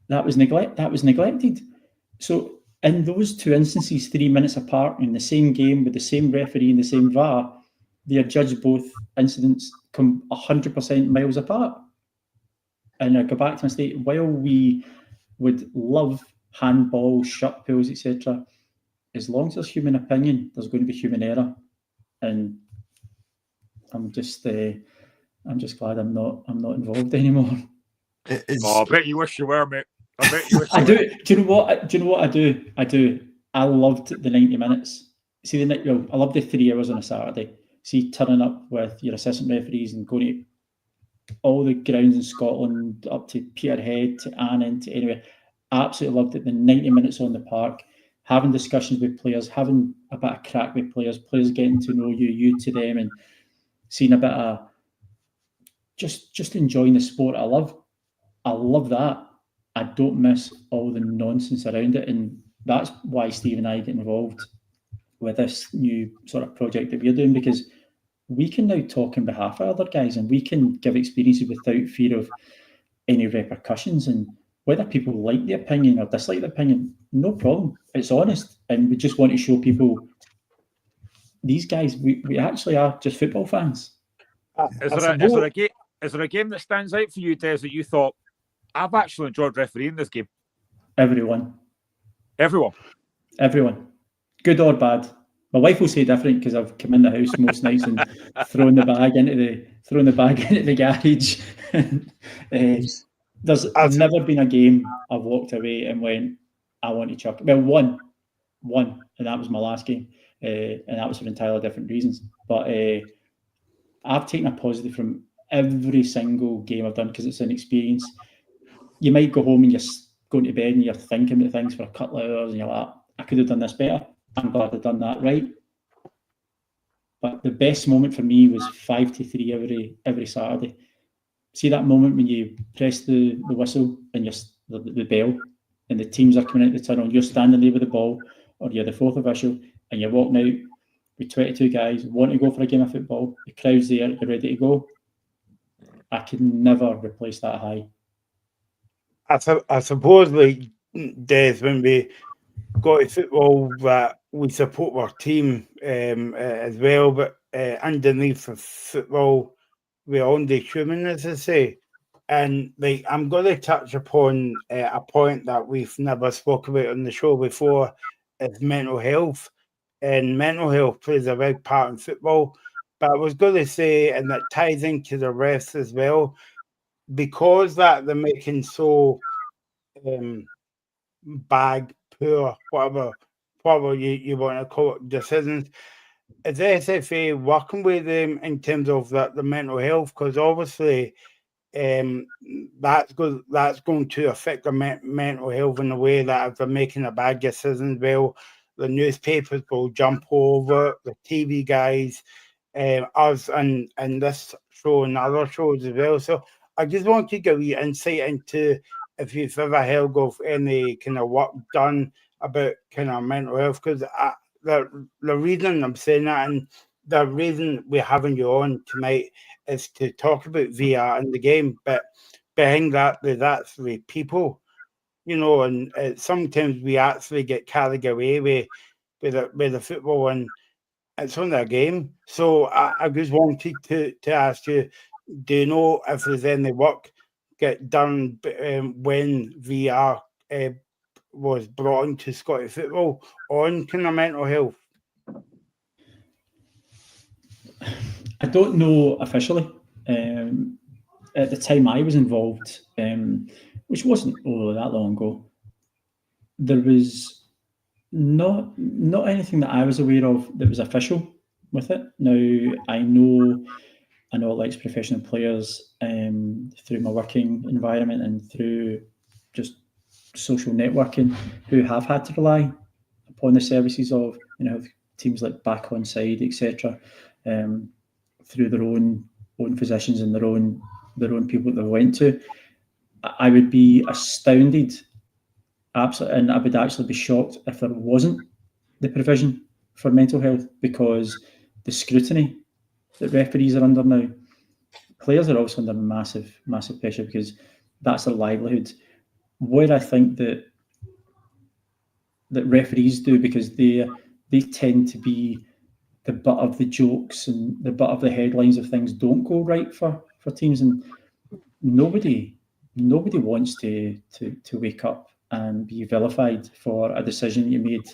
neglected. So in those two instances, 3 minutes apart in the same game with the same referee and the same VAR, they adjudged both incidents come 100% miles apart. And I go back to my state, while we would love handball, shirt pulls, etc., as long as there's human opinion, there's going to be human error. And I'm just glad I'm not involved anymore. I bet you wish you were, mate. I bet you wish you I do. Do you know what I do? I loved the 90 minutes. See, I loved the 3 hours on a Saturday. See, turning up with your assistant referees and going to all the grounds in Scotland, up to Peterhead, to Annan, to anywhere. Absolutely loved it. The 90 minutes on the park, having discussions with players, having a bit of crack with players getting to know you to them, and seeing a bit of just enjoying the sport I love. I love that. I don't miss all the nonsense around it, and that's why Steve and I get involved with this new sort of project that we're doing, because we can now talk on behalf of other guys and we can give experiences without fear of any repercussions. And whether people like the opinion or dislike the opinion, no problem. It's honest. And we just want to show people these guys, we actually are just football fans. Is there a game that stands out for you, Des, that you thought, I've actually enjoyed refereeing this game? Everyone. Good or bad. My wife will say different because I've come in the house most nights and thrown the bag into the garage. There's never been a game I've walked away and went, I want to chuck it. Well, one, and that was my last game, and that was for entirely different reasons. But I've taken a positive from every single game I've done because it's an experience. You might go home and you're going to bed and you're thinking about things for a couple of hours and you're like, I could have done this better. I'm glad I've done that right. But the best moment for me was 5-3 every Saturday. See that moment when you press the whistle and the bell and the teams are coming out the tunnel and you're standing there with the ball, or you're the fourth official and you're walking out with 22 guys want to go for a game of football, the crowd's there, you're ready to go. I can never replace that high. I suppose, like, Des, when we go to football, that we support our team as well, but underneath the football, we're only human, as I say. And like, I'm going to touch upon a point that we've never spoke about on the show before, is mental health. And mental health plays a big part in football. But I was going to say, and that ties into the refs as well, because that they're making so bad, poor, whatever you want to call it, decisions. Is the SFA working with them in terms of the mental health? Because obviously, that's going to affect the mental health in a way that if they're making a bad decision, well, the newspapers will jump over the TV guys, us, and this show and other shows as well. So I just want to give you insight into if you've ever heard of any kind of work done about kind of mental health, because the reason I'm saying that, and the reason we're having you on tonight, is to talk about VAR in the game, but behind that, there's actually people, and sometimes we actually get carried away with the football, and it's only a game. So I just wanted to ask you, do you know if there's any work get done when VAR was brought into Scottish football on kind of mental health? I don't know officially. At the time I was involved, which wasn't all that long ago, there was not anything that I was aware of that was official with it. Now, I know like professional players through my working environment and through just social networking who have had to rely upon the services of teams like Back Onside, etc., through their own physicians and their own people that they went to. I would be astounded, absolutely, and I would actually be shocked if there wasn't the provision for mental health, because the scrutiny that referees are under now, players are also under massive pressure because that's their livelihood. What I think that referees do, because they tend to be the butt of the jokes and the butt of the headlines if things don't go right for teams, and nobody wants to wake up and be vilified for a decision you made.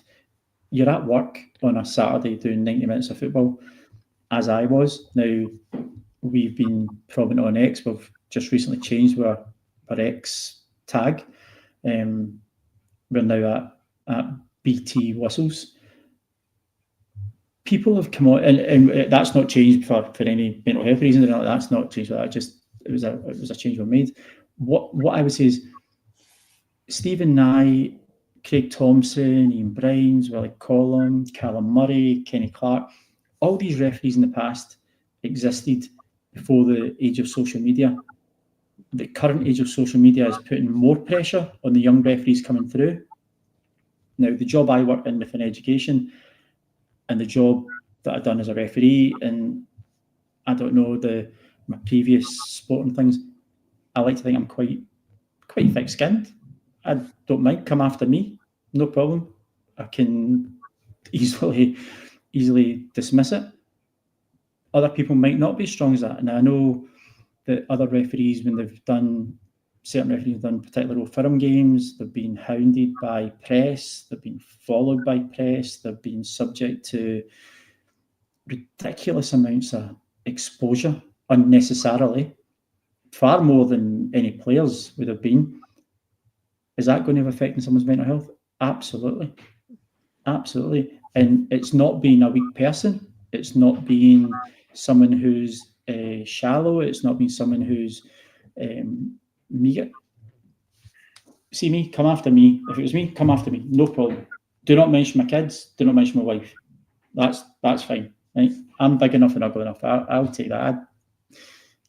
You're at work on a Saturday doing 90 minutes of football, as I was. Now, we've been prominent on X. We've just recently changed our X tag. We're now at BT Whistles. People have come on, and that's not changed for any mental health reasons. That's not changed. It was a change we made. What I would say is, Stephen Nye, Craig Thompson, Ian Brines, Willie Collum, Callum Murray, Kenny Clark, all these referees in the past existed before the age of social media. The current age of social media is putting more pressure on the young referees coming through. Now, the job I work in within education and the job that I've done as a referee, and I don't know my previous sporting things, I like to think I'm quite thick-skinned. I don't mind, come after me, no problem. I can easily dismiss it. Other people might not be as strong as that, and I know that other referees, when certain referees have done particular Old Firm games, they've been hounded by press, they've been followed by press, they've been subject to ridiculous amounts of exposure unnecessarily, far more than any players would have been. Is that going to have effect on someone's mental health? Absolutely. And it's not being a weak person. It's not being someone who's shallow. It's not being someone who's meager. See me, come after me. If it was me, come after me. No problem. Do not mention my kids. Do not mention my wife. That's fine. Right? I'm big enough and ugly enough. I'll take that. I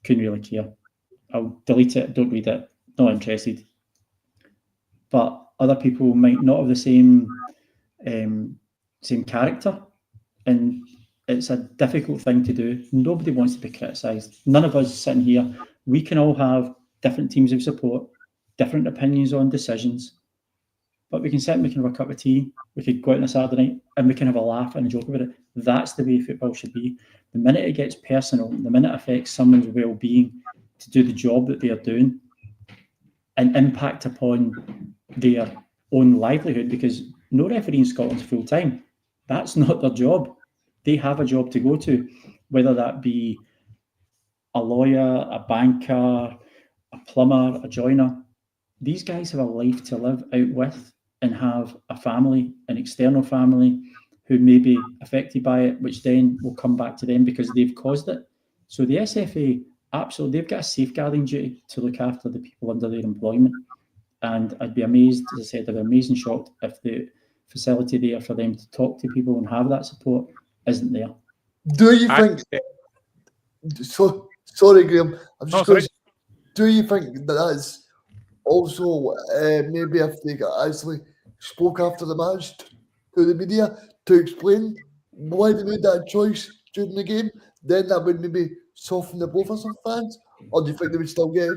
couldn't really care. I'll delete it. Don't read it. Not interested. But other people might not have the same character, and it's a difficult thing to do. Nobody wants to be criticised. None of us sitting here, we can all have different teams of support, different opinions on decisions, but we can sit and we can have a cup of tea, we could go out on a Saturday night and we can have a laugh and a joke about it. That's the way football should be. The minute it gets personal, the minute it affects someone's well-being to do the job that they are doing and impact upon their own livelihood, because no referee in Scotland's full-time. That's not their job. They have a job to go to, whether that be a lawyer, a banker, a plumber, a joiner. These guys have a life to live out with and have a family, an external family, who may be affected by it, which then will come back to them because they've caused it. So the SFA, absolutely, they've got a safeguarding duty to look after the people under their employment. And I'd be amazed, as I said, I'd be amazed and shocked if the facility there for them to talk to people and have that support isn't there. Do you think? So sorry, Graham. I'm just going. Do you think that that's also maybe if they actually spoke after the match to the media to explain why they made that choice during the game, then that would maybe soften the blow for some fans? Or do you think they would still get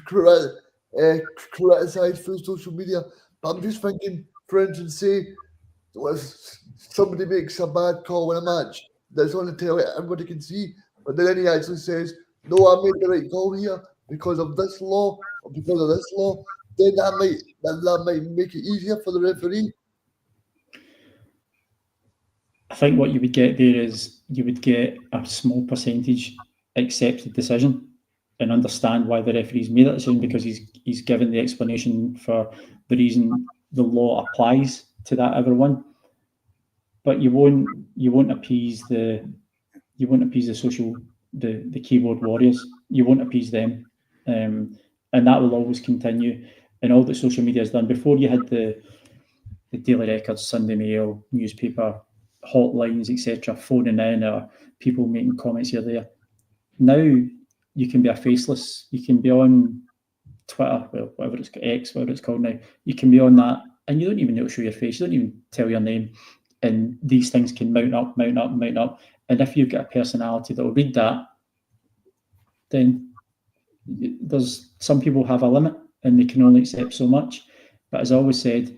criticised through social media? But I'm just thinking, for instance, say somebody makes a bad call in a match that's on the telly, everybody can see, but then he actually says, no, I made the right call here because of this law or because of this law, then that might make it easier for the referee. I think what you would get there is you would get a small percentage accept the decision and understand why the referee's made that decision, because he's given the explanation for the reason the law applies to that everyone. But you won't appease the social the keyboard warriors. You won't appease them, and that will always continue. And all that social media has done, before you had the Daily Record, Sunday Mail, newspaper, hotlines, etc., phoning in or people making comments here or there. Now you can be a faceless. You can be on Twitter, well, whatever it's X, whatever it's called now. You can be on that, and you don't even need to show your face. You don't even tell your name, and these things can mount up. And if you've got a personality that will read that, then there's some people have a limit and they can only accept so much. But as I always said,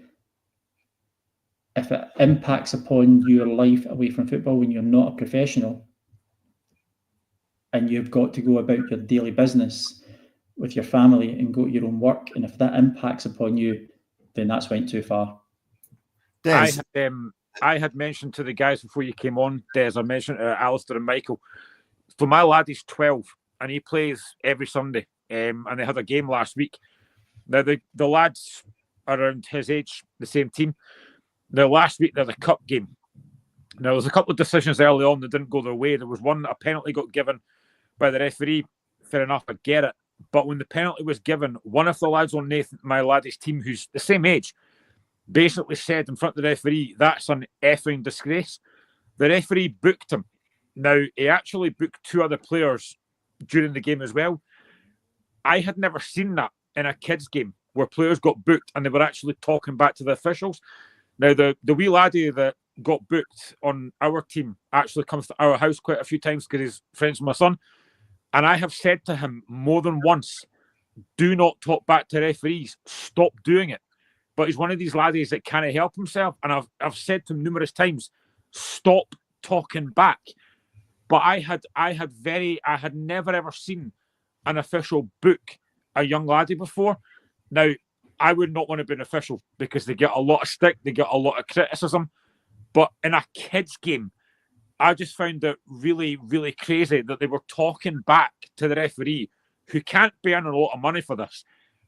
if it impacts upon your life away from football when you're not a professional and you've got to go about your daily business with your family and go to your own work, and if that impacts upon you, then that's went too far. I had mentioned to the guys before you came on, Des, I mentioned to Alistair and Michael, so my lad is 12 and he plays every Sunday, and they had a game last week. Now, the lads around his age, the same team. Now, last week, there's a cup game. Now, there's a couple of decisions early on that didn't go their way. There was one, a penalty got given by the referee. Fair enough, I get it. But when the penalty was given, one of the lads on my laddie's team, who's the same age, basically said in front of the referee, that's an effing disgrace. The referee booked him. Now, he actually booked two other players during the game as well. I had never seen that in a kids' game where players got booked and they were actually talking back to the officials. Now, the wee laddie that got booked on our team actually comes to our house quite a few times because he's friends with my son. And I have said to him more than once, do not talk back to referees. Stop doing it. But he's one of these laddies that can't help himself. And I've said to him numerous times, stop talking back. But I had never ever seen an official book a young laddie before. Now, I would not want to be an official because they get a lot of stick, they get a lot of criticism. But in a kids' game, I just found it really, really crazy that they were talking back to the referee who can't be earning a lot of money for this.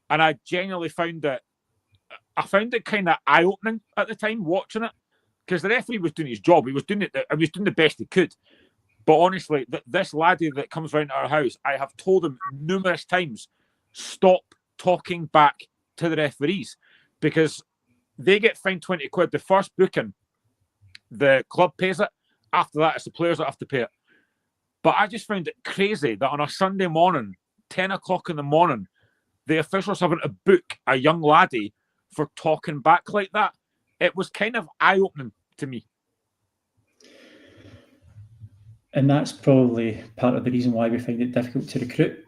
And I genuinely found it kind of eye-opening at the time watching it, because the referee was doing his job. He was doing the best he could. But honestly, this laddie that comes round to our house, I have told him numerous times, stop talking back to the referees, because they get fined 20 quid. The first booking, the club pays it. After that, it's the players that have to pay it. But I just found it crazy that on a Sunday morning, 10 o'clock in the morning, the officials having to book a young laddie for talking back like that. It was kind of eye-opening to me. And that's probably part of the reason why we find it difficult to recruit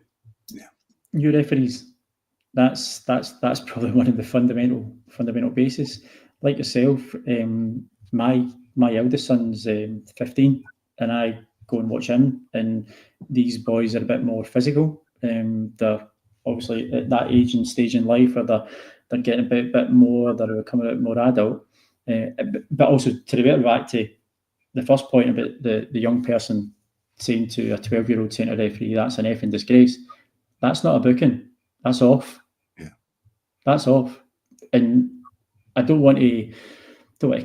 new referees. That's probably one of the fundamental basis. Like yourself, my eldest son's 15, and I go and watch him, and these boys are a bit more physical. They're obviously at that age and stage in life where they're getting a bit more, they're becoming a bit more adult. But also to revert back to the first point about the young person saying to a 12-year-old saying to a referee, that's an effing disgrace. That's not a booking. That's off. Yeah. That's off. And I don't want to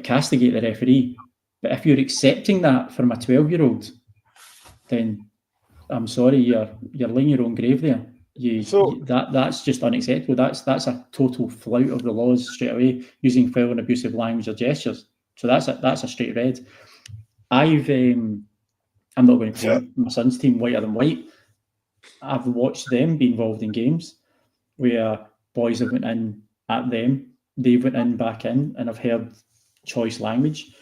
castigate the referee, but if you're accepting that from a 12-year-old, then I'm sorry, you're laying your own grave there. That's just unacceptable. That's a total flout of the laws straight away, using foul and abusive language or gestures. So that's a straight red. I'm not going to paint my son's team whiter than white. I've watched them be involved in games where boys have went in at them, they went in back in, and I've heard choice language.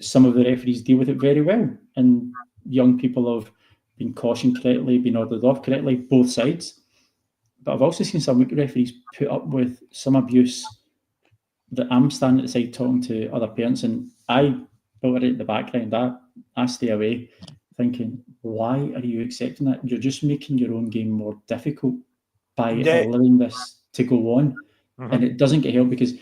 Some of the referees deal with it very well, and young people have been cautioned correctly, been ordered off correctly, both sides. But I've also seen some referees put up with some abuse that I'm standing at the side talking to other parents, and I built it at the background. I stay away, thinking, why are you accepting that? You're just making your own game more difficult by allowing this to go on. Mm-hmm. And it doesn't get help, because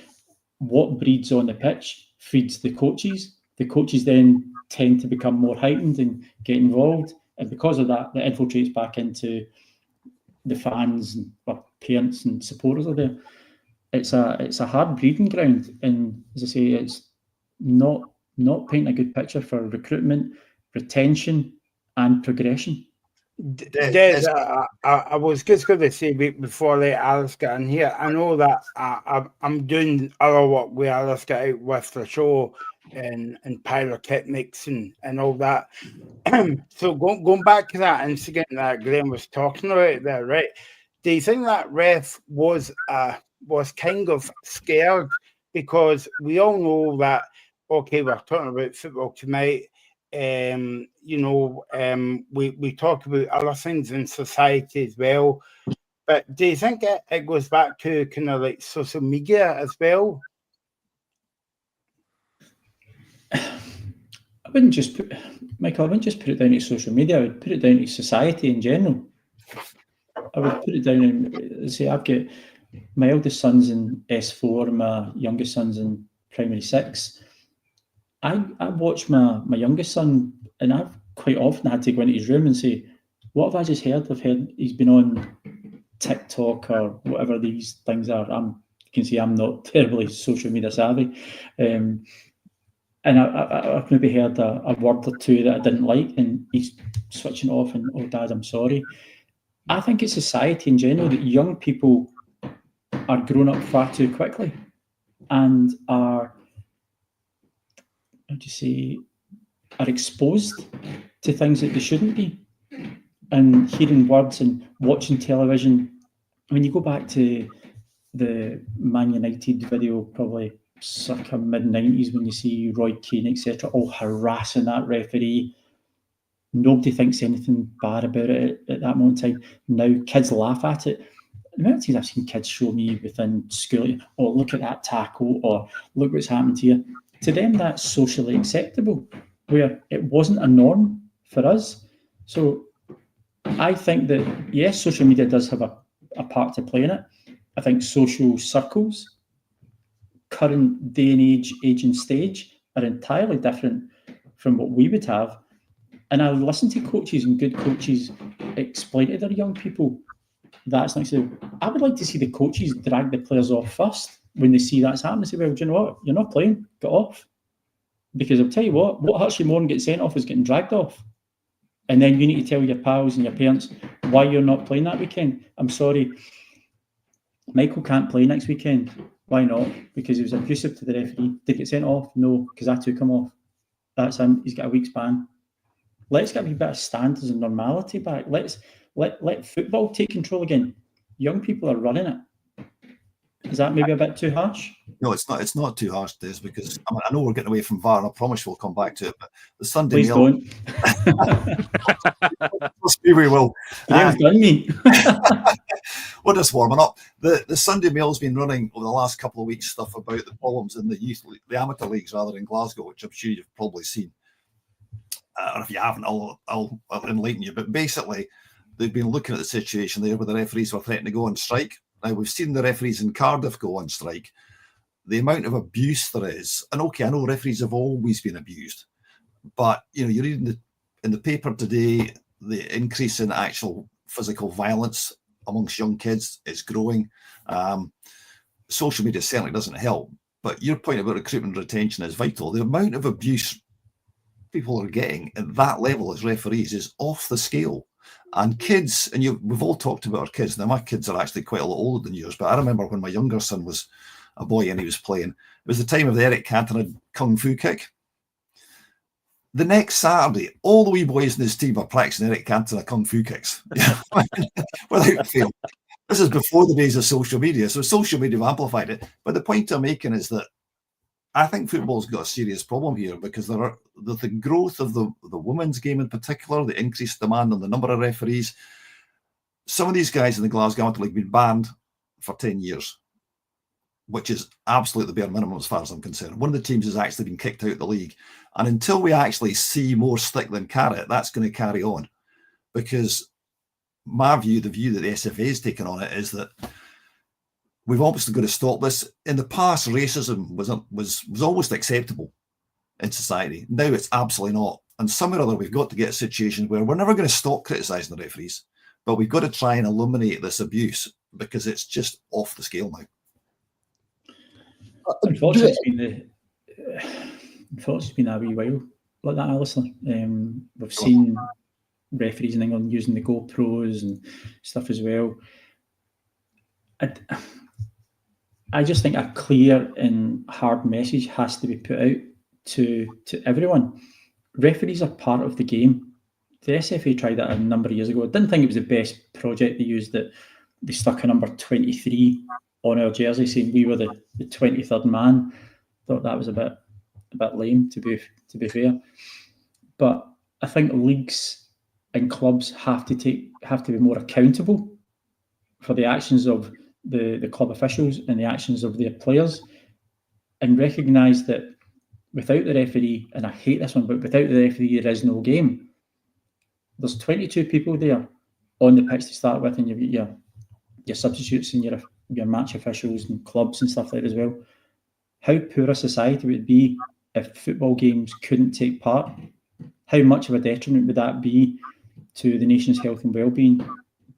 what breeds on the pitch feeds the coaches. The coaches then tend to become more heightened and get involved. And because of that, it infiltrates back into the fans or parents and supporters are there. It's a hard breeding ground. And as I say, it's not painting a good picture for recruitment, retention, and progression. Des, I was just going to say before I let Alice get in here, I know that I'm doing other work with Alice get out with the show and pyrotechnics and all that. So going back to that incident that Graham was talking about there, right? Do you think that ref was kind of scared? Because we all know that, okay, we're talking about football tonight. We talk about other things in society as well. But do you think it goes back to kind of like social media as well? I wouldn't just put it down to social media. I would put it down to society in general. I would put it down and say, I've got my eldest son's in S4, my youngest son's in primary 6. I watch my youngest son, and I've quite often had to go into his room and say, what have I just heard? I've heard he's been on TikTok or whatever these things are. You can see I'm not terribly social media savvy. And I've maybe heard a word or two that I didn't like, and he's switching off and, oh, Dad, I'm sorry. I think it's society in general that young people are grown up far too quickly and are exposed to things that they shouldn't be, and hearing words and watching television. I mean, you go back to the Man United video, probably circa mid-90s, when you see Roy Keane, etc., all harassing that referee. Nobody thinks anything bad about it at that moment in time. Now kids laugh at it. The amount of times I've seen kids show me within school, oh, look at that tackle, or look what's happened here. To them, that's socially acceptable, where it wasn't a norm for us. So I think that, yes, social media does have a part to play in it. I think social circles, current day and age and stage, are entirely different from what we would have. And I listen to coaches, and good coaches explain to their young people that's not so. I would like to see the coaches drag the players off first when they see that's happening. Say, well, do you know what? You're not playing. Get off. Because I'll tell you what hurts you more than getting sent off is getting dragged off. And then you need to tell your pals and your parents why you're not playing that weekend. I'm sorry, Michael can't play next weekend. Why not? Because he was abusive to the referee. Did he get sent off? No, because I took him off. That's him. He's got a week's ban. Let's get a bit of standards and normality back. Let football take control again. Young people are running it. Is that maybe a bit too harsh? No, it's not. It's not too harsh, Des, because I know we're getting away from VAR, and I promise we'll come back to it. But the Sunday Please Mail, don't. we will. Graham's done me. We're just warming up. The Sunday Mail's been running over the last couple of weeks stuff about the problems in the amateur leagues rather in Glasgow, which I'm sure you've probably seen. Or if you haven't, I'll enlighten you. But basically, they've been looking at the situation there where the referees were threatening to go on strike. Now, we've seen the referees in Cardiff go on strike. The amount of abuse there is, and okay, I know referees have always been abused, but you're reading in the paper today, the increase in actual physical violence amongst young kids is growing. Social media certainly doesn't help, but your point about recruitment and retention is vital. The amount of abuse people are getting at that level as referees is off the scale. And kids, and we've all talked about our kids. Now, my kids are actually quite a lot older than yours, but I remember when my younger son was a boy and he was playing, it was the time of the Eric Cantona Kung Fu kick. The next Saturday, all the wee boys in his team are practicing Eric Cantona Kung Fu kicks without fail. This is before the days of social media, so social media have amplified it. But the point I'm making is that I think football's got a serious problem here because the growth of the women's game in particular, the increased demand on the number of referees. Some of these guys in the Glasgow Amateur League have been banned for 10 years, which is absolutely the bare minimum as far as I'm concerned. One of the teams has actually been kicked out of the league. And until we actually see more stick than carrot, that's going to carry on. Because my view, the view that the SFA has taken on it is that we've obviously got to stop this. In the past, racism was almost acceptable in society. Now it's absolutely not. And somewhere or other, we've got to get a situation where we're never going to stop criticising the referees, but we've got to try and eliminate this abuse because it's just off the scale now. Unfortunately, it's been a wee while like that, Alison. We've seen referees in England using the GoPros and stuff as well. I just think a clear and hard message has to be put out to everyone. Referees are part of the game. The SFA tried that a number of years ago. I didn't think it was the best project they used. That they stuck a number 23 on our jersey saying we were the 23rd man. Thought that was a bit lame, to be fair. But I think leagues and clubs have to be more accountable for the actions of the club officials and the actions of their players, and recognise that without the referee, and I hate this one, but without the referee there is no game. There's 22 people there on the pitch to start with, and you've got your substitutes and your match officials and clubs and stuff like that as well. How poor a society would it be if football games couldn't take part? How much of a detriment would that be to the nation's health and well-being,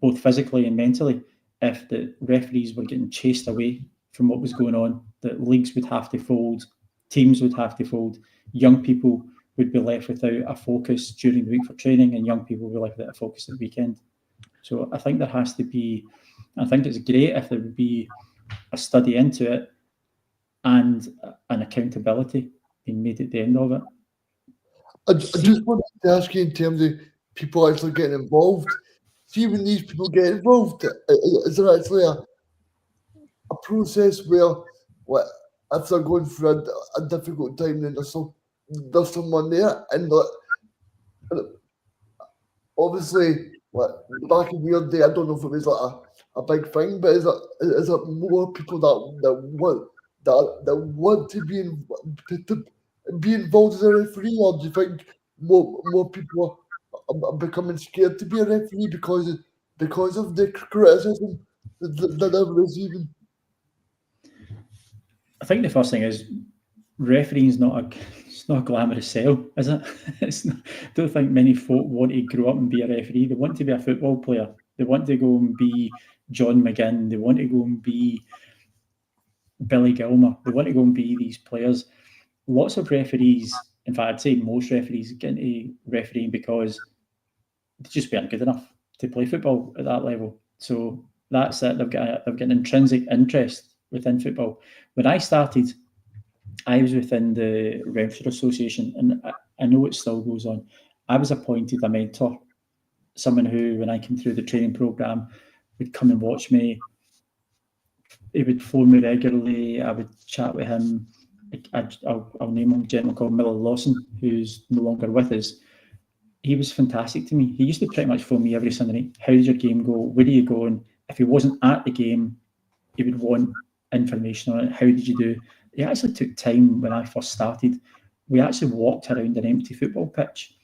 both physically and mentally, if the referees were getting chased away from what was going on? That leagues would have to fold, teams would have to fold, young people would be left without a focus during the week for training, and young people would be left without a focus at the weekend. So I think there has to be, I think it's great if there would be a study into it and an accountability being made at the end of it. I just wanted to ask you in terms of people actually getting involved. See, when these people get involved, is there actually a process where, if they're going through a difficult time, then there's someone there, and obviously, back in your day, I don't know if it was a big thing, but is it more people that want to be involved as a referee, or do you think more people are becoming scared to be a referee because of the criticism that they're receiving? I think the first thing is refereeing is not a glamorous sell, is it? I don't think many folk want to grow up and be a referee. They want to be a football player. They want to go and be John McGinn. They want to go and be Billy Gilmer. They want to go and be these players. Lots of referees, in fact, I'd say most referees get into refereeing because they just weren't good enough to play football at that level. So that's it. They've got an intrinsic interest within football. When I started, I was within the Renfrew Association, and I know it still goes on. I was appointed a mentor, someone who, when I came through the training programme, would come and watch me he would phone me regularly. I would chat with him. I'll name him, a gentleman called Miller Lawson, who's no longer with us. He was fantastic to me. He used to pretty much phone me every Sunday night. How did your game go? Where are you going? If he wasn't at the game, he would want information on it. How did you do? He actually took time when I first started. We actually walked around an empty football pitch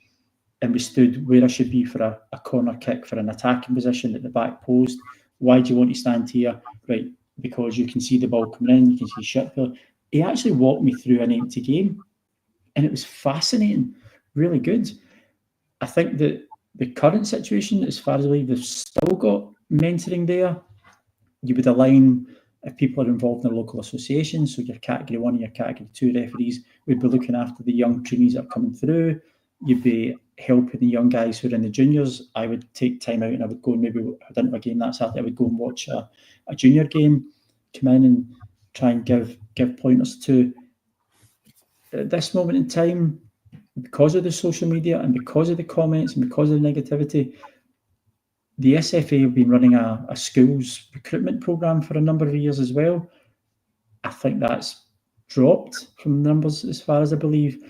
and we stood where I should be for a corner kick, for an attacking position at the back post. Why do you want to stand here? Right, because you can see the ball coming in, you can see shot there. He actually walked me through an empty game and it was fascinating, really good. I think that the current situation, as far as I believe, they've still got mentoring there. You would align, if people are involved in a local association, so your category 1 and your category 2 referees would be looking after the young trainees that are coming through. You'd be helping the young guys who are in the juniors. I would take time out and I would go and maybe, I didn't have a game that Saturday, I would go and watch a junior game, come in and try and give pointers to. At this moment in time, because of the social media and because of the comments and because of the negativity, the SFA have been running a schools recruitment programme for a number of years as well. I think that's dropped from numbers as far as I believe.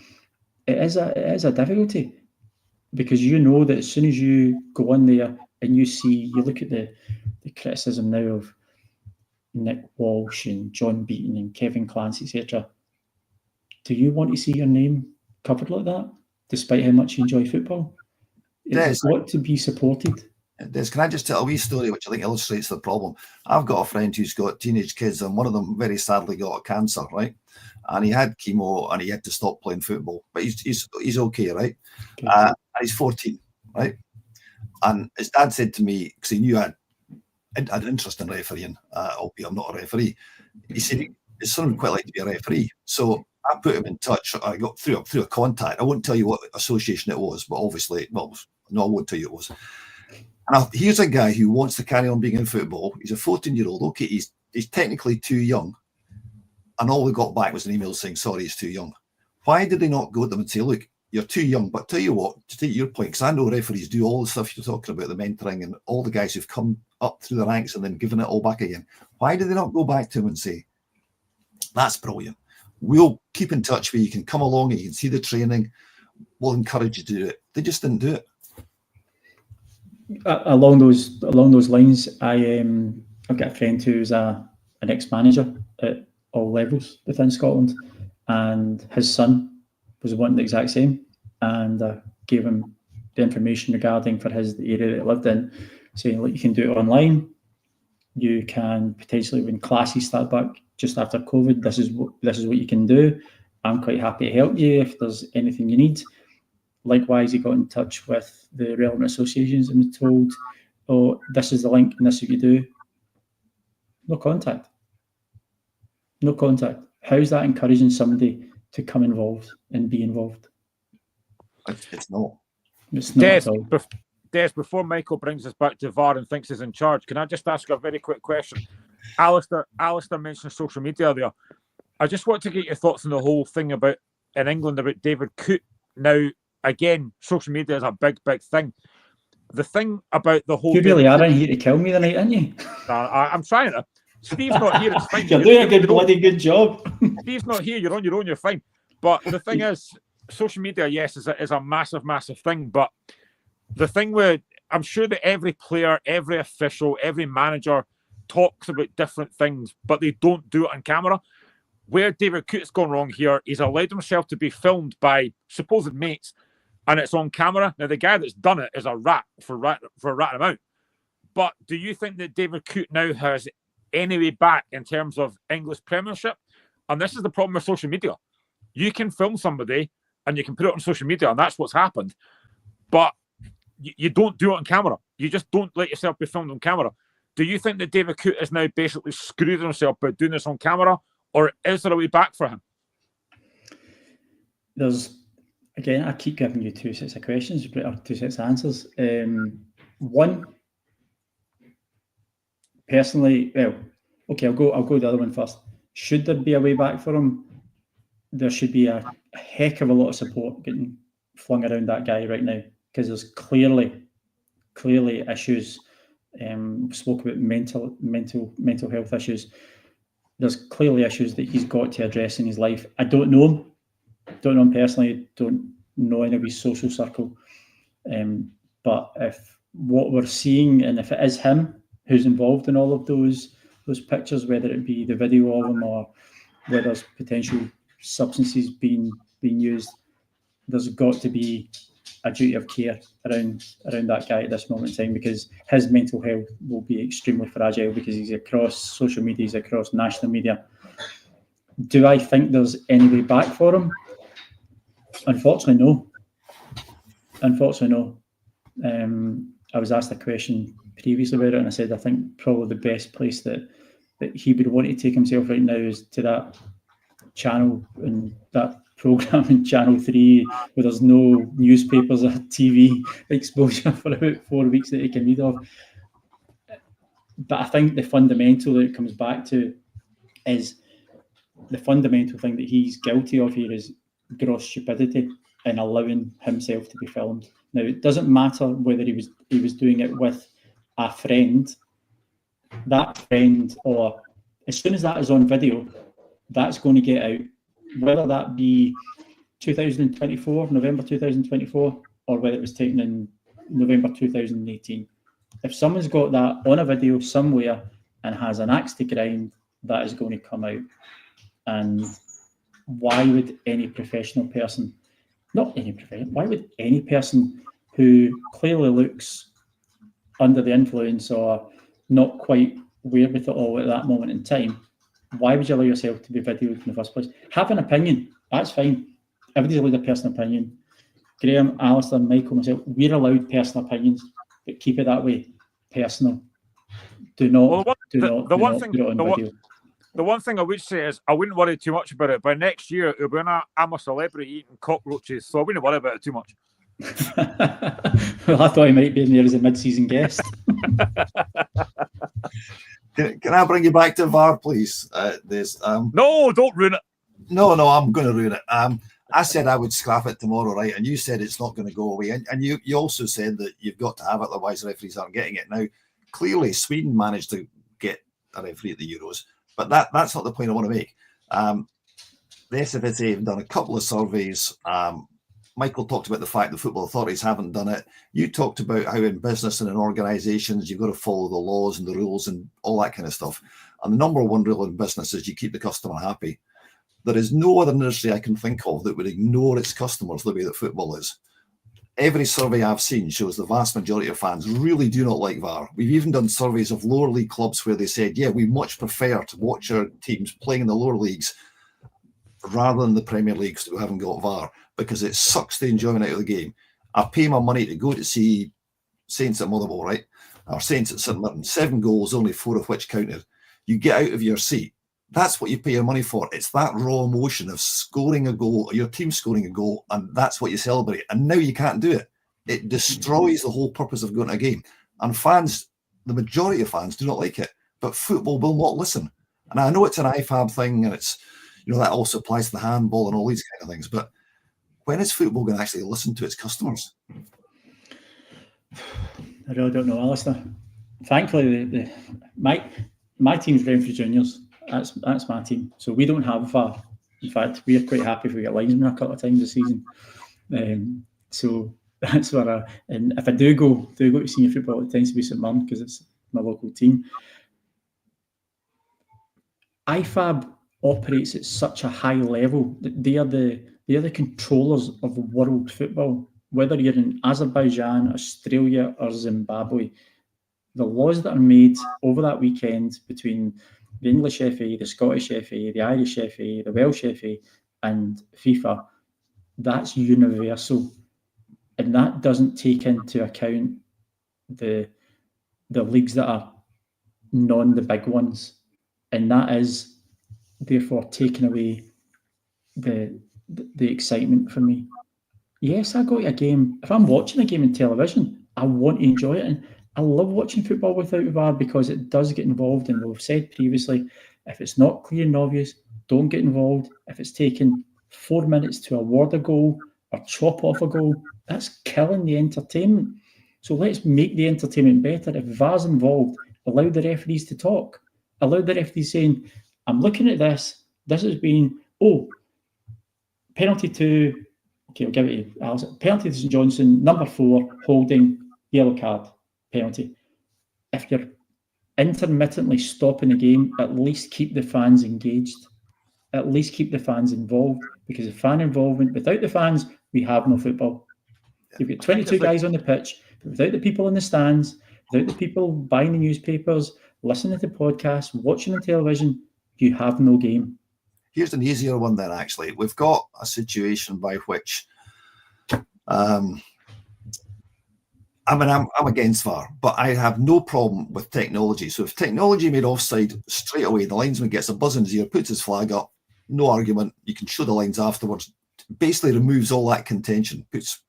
It is a difficulty because you know that as soon as you go on there and you look at the criticism now of Nick Walsh and John Beaton and Kevin Clancy, etc. Do you want to see your name covered like that, despite how much you enjoy football? It's got to be supported. Des, can I just tell a wee story which I think illustrates the problem? I've got a friend who's got teenage kids, and one of them very sadly got cancer, right? And he had chemo and he had to stop playing football, but he's okay, right? He's 14, right? And his dad said to me, because he knew I had an interest in refereeing, albeit I'm not a referee. He said his son would quite like to be a referee, so I put him in touch. I got through a contact. I won't tell you what association it was, but obviously, well, no, I won't tell you it was. And here's a guy who wants to carry on being in football. He's a 14-year-old. Okay, he's technically too young. And all we got back was an email saying, sorry, he's too young. Why did they not go to them and say, look, you're too young, but tell you what, to take your point, because I know referees do all the stuff you're talking about, the mentoring and all the guys who've come up through the ranks and then given it all back again. Why did they not go back to him and say, that's brilliant. We'll keep in touch with you. You can come along and you can see the training. We'll encourage you to do it. They just didn't do it. Along those lines, I've got a friend who's an ex-manager at all levels within Scotland, and his son was wanting the exact same, and gave him the information regarding for the area that he lived in, saying, look, you can do it online. You can potentially, when classes start back just after COVID, this is what you can do. I'm quite happy to help you if there's anything you need. Likewise, he got in touch with the relevant associations and was told, oh, this is the link and this is what you do. No contact. No contact. How's that encouraging somebody to come involved and be involved? It's not. It's not at all. Des, before Michael brings us back to VAR and thinks he's in charge, can I just ask a very quick question? Alistair mentioned social media there. I just want to get your thoughts on the whole thing about in England about David Coote. Now, again, social media is a big, big thing. The thing about the whole... You really are in here to kill me tonight, aren't you? I'm trying to. Steve's not here, it's fine. You're doing a bloody good job. Steve's not here, you're on your own, you're fine. But the thing is, social media, yes, is a massive, massive thing. But the thing with... I'm sure that every player, every official, every manager talks about different things, but they don't do it on camera. Where David Coote's gone wrong here, he's allowed himself to be filmed by supposed mates, and it's on camera. Now, the guy that's done it is a rat for ratting him out. But do you think that David Coote now has any way back in terms of English Premiership? And this is the problem with social media. You can film somebody and you can put it on social media, and that's what's happened. But you don't do it on camera. You just don't let yourself be filmed on camera. Do you think that David Coote is now basically screwed himself by doing this on camera, or is there a way back for him? Again, I keep giving you two sets of questions, or two sets of answers. One, personally, well, okay, I'll go the other one first. Should there be a way back for him? There should be a heck of a lot of support getting flung around that guy right now, because there's clearly issues. We spoke about mental health issues. there's clearly issues that he's got to address in his life. I don't know him personally, don't know any of his social circle. But if what we're seeing, and if it is him who's involved in all of those pictures, whether it be the video of him or where there's potential substances being used, there's got to be a duty of care around that guy at this moment in time, because his mental health will be extremely fragile, because he's across social media, he's across national media. Do I think there's any way back for him? Unfortunately, no. I was asked a question previously about it, and I said I think probably the best place that he would want to take himself right now is to that channel and that programme in Channel 3 where there's no newspapers or TV exposure for about 4 weeks that he can read off. But I think the fundamental that it comes back to is the fundamental thing that he's guilty of here is gross stupidity in allowing himself to be filmed. Now, it doesn't matter whether he was doing it with a friend. That friend, or as soon as that is on video, that's going to get out, whether that be 2024, November 2024, or whether it was taken in November 2018. If someone's got that on a video somewhere and has an axe to grind, that is going to come out. And why would any professional person, why would any person who clearly looks under the influence or not quite aware with it all at that moment in time, why would you allow yourself to be videoed in the first place? Have an opinion, that's fine. Everybody's allowed a personal opinion. Graham, Alistair, Michael, myself, we're allowed personal opinions, but keep it that way, personal. Do not put it on video. The one thing I would say is I wouldn't worry too much about it. By next year, it'll be I'm a celebrity eating cockroaches, so I wouldn't worry about it too much. Well, I thought he might be in there as a mid-season guest. Can I bring you back to VAR, please? No, don't ruin it. No, I'm going to ruin it. I said I would scrap it tomorrow, right? And you said it's not going to go away. And you also said that you've got to have it, otherwise the referees aren't getting it. Now, clearly, Sweden managed to get a referee at the Euros, but that's not the point I want to make. The SFSA have done a couple of surveys. Michael talked about the fact that football authorities haven't done it. You talked about how in business and in organisations, you've got to follow the laws and the rules and all that kind of stuff. And the number one rule in business is you keep the customer happy. There is no other industry I can think of that would ignore its customers the way that football is. Every survey I've seen shows the vast majority of fans really do not like VAR. We've even done surveys of lower league clubs where they said, yeah, we much prefer to watch our teams playing in the lower leagues rather than the Premier Leagues who haven't got VAR, because it sucks the enjoyment out of the game. I pay my money to go to see Saints at Motherwell, right? Or Saints at St Mirren. 7 goals, only 4 of which counted. You get out of your seat. That's what you pay your money for. It's that raw emotion of scoring a goal, or your team scoring a goal, and that's what you celebrate. And now you can't do it. It destroys the whole purpose of going to a game. And fans, the majority of fans, do not like it. But football will not listen. And I know it's an IFAB thing, and it's, that also applies to the handball and all these kind of things. But when is football going to actually listen to its customers? I really don't know, Alistair. Thankfully, my team's Renfrew Juniors. That's my team. So we don't have VAR. In fact, we're quite happy if we get linesmen a couple of times a season. So that's where and if I do go to senior football, it tends to be St Mirren because it's my local team. IFAB operates at such a high level that they are the controllers of world football. Whether you're in Azerbaijan, Australia, or Zimbabwe, the laws that are made over that weekend between the English FA, the Scottish FA, the Irish FA, the Welsh FA, and FIFA, that's universal. And that doesn't take into account the leagues that are the big ones. And that is therefore taking away the excitement for me. Yes, I go to a game. If I'm watching a game on television, I want to enjoy it. And I love watching football without VAR because it does get involved. And we've said previously, if it's not clear and obvious, don't get involved. If it's taken 4 minutes to award a goal or chop off a goal, that's killing the entertainment. So let's make the entertainment better. If VAR's involved, allow the referees to talk. Allow the referees saying, I'm looking at this. This has been, penalty to, okay, I'll give it to you, Alison. Penalty to St Johnstone, number 4, holding, yellow card, penalty. If you're intermittently stopping the game, at least keep the fans engaged. At least keep the fans involved, because of fan involvement, without the fans, we have no football. You've got 22 guys on the pitch, but without the people in the stands, without the people buying the newspapers, listening to podcasts, watching on television, you have no game. Here's an easier one then, actually. We've got a situation by which I'm against VAR, but I have no problem with technology. So if technology made offside, straight away the linesman gets a buzz in his ear, puts his flag up, no argument. You can show the lines afterwards. Basically removes all that contention, puts,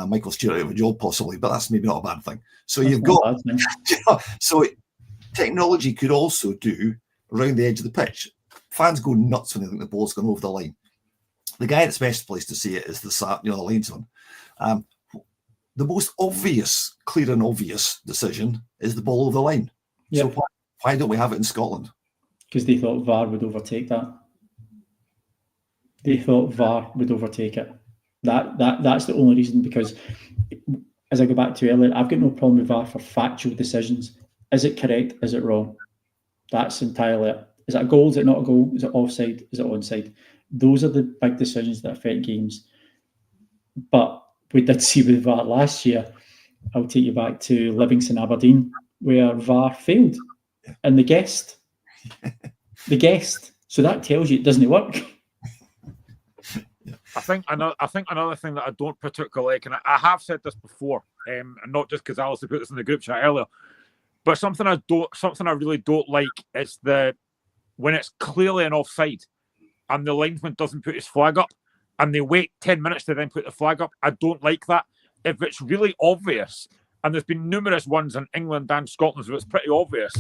Michael Stewart out of a job possibly, but that's maybe not a bad thing. So you've got, so technology could also do around the edge of the pitch. Fans go nuts when they think the ball's gone over the line. The guy that's best placed to see it is the linesman. The most obvious, clear and obvious decision is the ball over the line. Yep. So why don't we have it in Scotland? Because they thought VAR would overtake that. They thought VAR would overtake it. That's the only reason, because as I go back to earlier, I've got no problem with VAR for factual decisions. Is it correct? Is it wrong? That's entirely it. Is it a goal? Is it not a goal? Is it offside? Is it onside? Those are the big decisions that affect games. But we did see with VAR last year, I'll take you back to Livingston Aberdeen, where VAR failed. And the guest. So that tells you it doesn't work. I think another thing that I don't particularly like, and I have said this before, and not just because Alice put this in the group chat earlier, but something I really don't like is when it's clearly an offside and the linesman doesn't put his flag up and they wait 10 minutes to then put the flag up. I don't like that. If it's really obvious, and there's been numerous ones in England and Scotland where it's pretty obvious,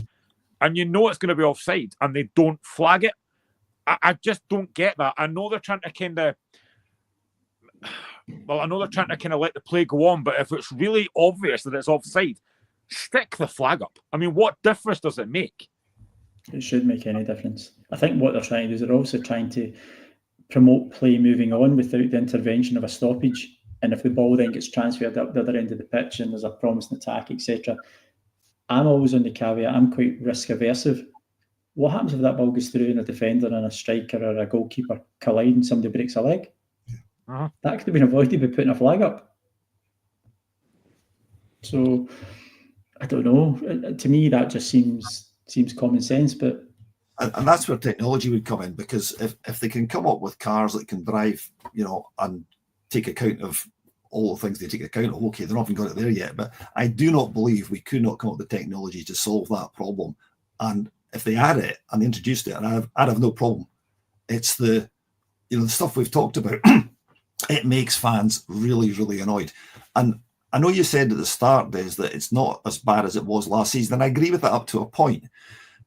and it's going to be offside and they don't flag it, I just don't get that. I know they're trying to kind of let the play go on, but if it's really obvious that it's offside, stick the flag up. I mean, what difference does it make? It shouldn't make any difference. I think what they're trying to do is they're also trying to promote play moving on without the intervention of a stoppage. And if the ball then gets transferred up the other end of the pitch and there's a promising attack, etc., I'm always on the caveat, I'm quite risk aversive. What happens if that ball goes through and a defender and a striker or a goalkeeper collide and somebody breaks a leg? Uh-huh. That could have been avoided by putting a flag up. So, I don't know. To me, that just seems common sense. But and that's where technology would come in, because if they can come up with cars that can drive, and take account of all the things they take account of, okay, they're not even got it there yet. But I do not believe we could not come up with the technology to solve that problem. And if they had it and they introduced it, and I'd have no problem. It's the stuff we've talked about. It makes fans really, really annoyed. And I know you said at the start, Des, that it's not as bad as it was last season, and I agree with that up to a point.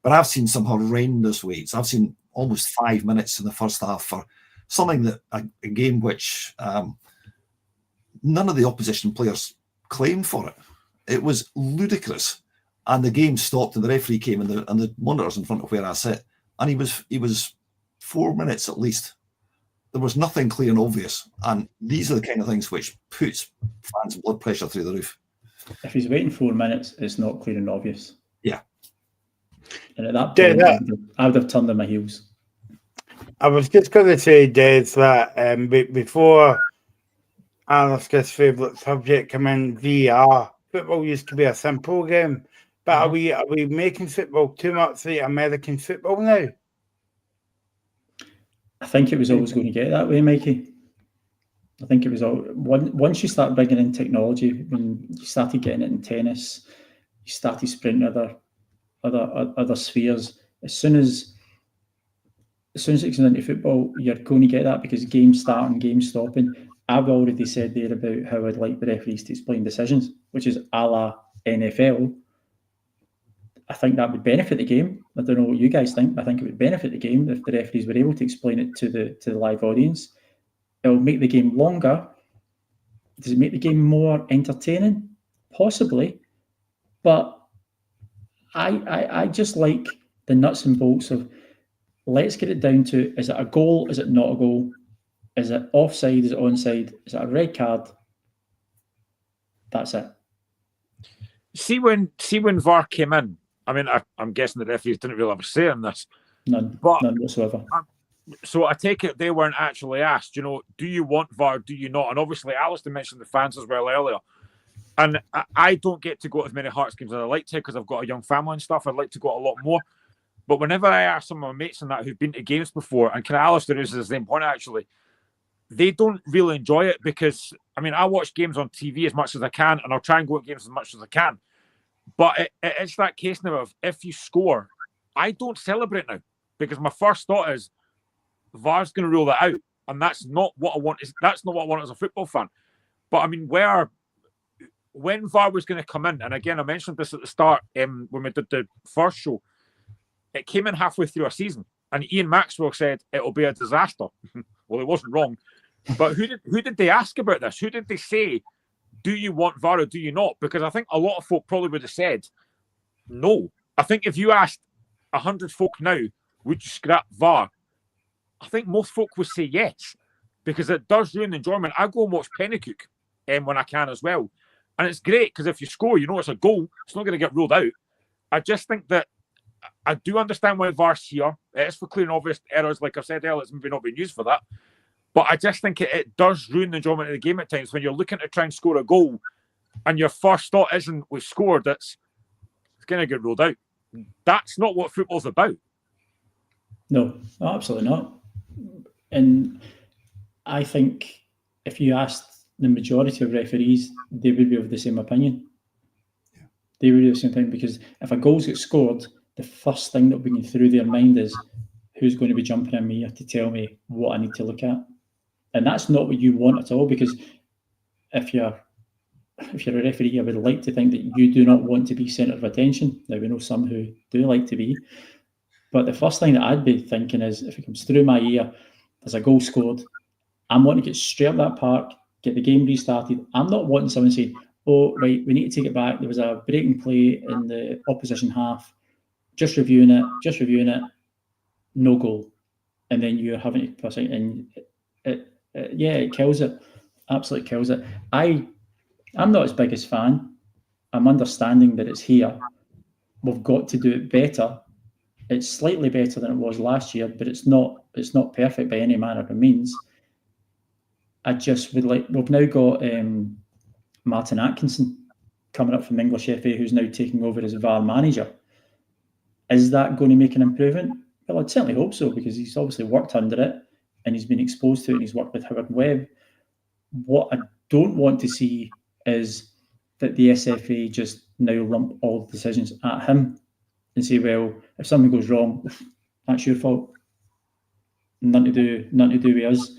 But I've seen some horrendous waits. I've seen almost 5 minutes in the first half for something that a game which none of the opposition players claimed for it. It was ludicrous, and the game stopped, and the referee came, and the monitor's in front of where I sit, and he was 4 minutes at least. There was nothing clear and obvious, and these are the kind of things which puts fans' blood pressure through the roof. If he's waiting 4 minutes, it's not clear and obvious. Yeah. And at that point, I would have turned on my heels. I was just going to say, Des, that before Alistair's favourite subject come in, VAR, football used to be a simple game, but are we making football too much like American football now? I think it was always going to get that way, Mikey. I think it was once you start bringing in technology, when you started getting it in tennis, you started sprinting other spheres. As soon as it comes into football, you're going to get that, because games starting, games stopping. I've already said there about how I'd like the referees to explain decisions, which is a la NFL. I think that would benefit the game. I don't know what you guys think, but I think it would benefit the game if the referees were able to explain it to the live audience. It will make the game longer. Does it make the game more entertaining? Possibly. But I just like the nuts and bolts of, let's get it down to, is it a goal? Is it not a goal? Is it offside? Is it onside? Is it a red card? That's it. See when VAR came in, I mean, I'm guessing the referees didn't really have a say in this. None whatsoever. So I take it they weren't actually asked, you know, do you want VAR, do you not? And obviously Alistair mentioned the fans as well earlier. And I don't get to go to as many Hearts games as I like to because I've got a young family and stuff. I'd like to go a lot more. But whenever I ask some of my mates and that who've been to games before, and Alistair uses the same point actually, they don't really enjoy it because, I mean, I watch games on TV as much as I can, and I'll try and go to games as much as I can. But it's that case now of, if you score, I don't celebrate now because my first thought is VAR's going to rule that out, and that's not what I want. That's not what I want as a football fan. But I mean, when VAR was going to come in, and again, I mentioned this at the start when we did the first show, it came in halfway through a season, and Ian Maxwell said it'll be a disaster. Well, he wasn't wrong. But who did they ask about this? Who did they say, do you want VAR or do you not? Because I think a lot of folk probably would have said no. I think if you asked 100 folk now, would you scrap VAR? I think most folk would say yes, because it does ruin the enjoyment. I go and watch Pennycook when I can as well. And it's great because if you score, you know it's a goal. It's not going to get ruled out. I just think that I do understand why VAR's here. It is for clear and obvious errors. Like I said earlier, it's maybe not been used for that. But I just think it does ruin the enjoyment of the game at times when you're looking to try and score a goal and your first thought isn't, we've scored, it's going to get ruled out. That's not what football's about. No, absolutely not. And I think if you asked the majority of referees, they would be of the same opinion. Yeah. They would be of the same opinion, because if a goal gets scored, the first thing that will be going through their mind is, who's going to be jumping in me to tell me what I need to look at? And that's not what you want at all, because if you're a referee, I would like to think that you do not want to be centre of attention. Now, we know some who do like to be. But the first thing that I'd be thinking is, if it comes through my ear, there's a goal scored, I'm wanting to get straight up that park, get the game restarted. I'm not wanting someone saying, oh, right, we need to take it back. There was a breaking play in the opposition half. Just reviewing it, no goal. And then you're having to push it, and it kills it. Absolutely kills it. I'm not his biggest fan. I'm understanding that it's here. We've got to do it better. It's slightly better than it was last year, but it's not perfect by any manner of means. I just would like, we've now got Martin Atkinson coming up from the English FA, who's now taking over as VAR manager. Is that going to make an improvement? Well, I'd certainly hope so, because he's obviously worked under it and he's been exposed to it, and he's worked with Howard Webb. What I don't want to see is that the SFA just now lump all the decisions at him and say, well, if something goes wrong, that's your fault. Nothing to do with us.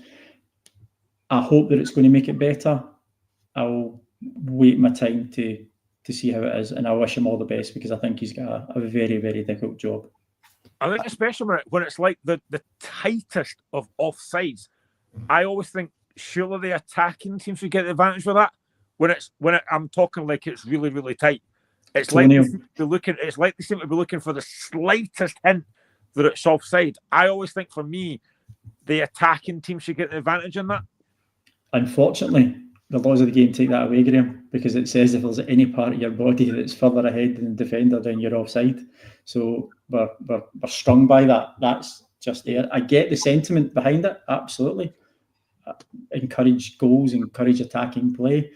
I hope that it's going to make it better. I'll wait my time to see how it is, and I wish him all the best, because I think he's got a very, very difficult job. I think especially when it's like the tightest of offsides, I always think surely the attacking team should get the advantage for that. I'm talking like it's really, really tight. It's like they seem to be looking for the slightest hint that it's offside. I always think, for me, the attacking team should get the advantage in that. Unfortunately, the laws of the game take that away, Graham, because it says if there's any part of your body that's further ahead than the defender, then you're offside. So we're strung by that. That's just there. I get the sentiment behind it, absolutely. Encourage goals, encourage attacking play,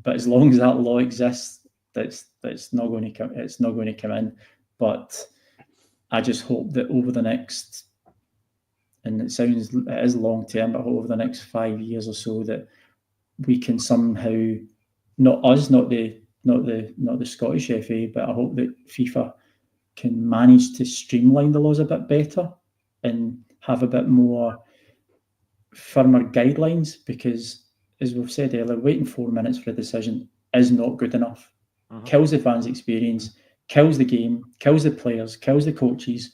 but as long as that law exists, that's not going to come. It's not going to come in. But I just hope that over the next, and it is long term, but over the next 5 years or so, that we can somehow, not the Scottish FA, but I hope that FIFA can manage to streamline the laws a bit better and have a bit more firmer guidelines, because, as we've said earlier, waiting 4 minutes for a decision is not good enough. Kills the fans' experience, kills the game, kills the players, kills the coaches,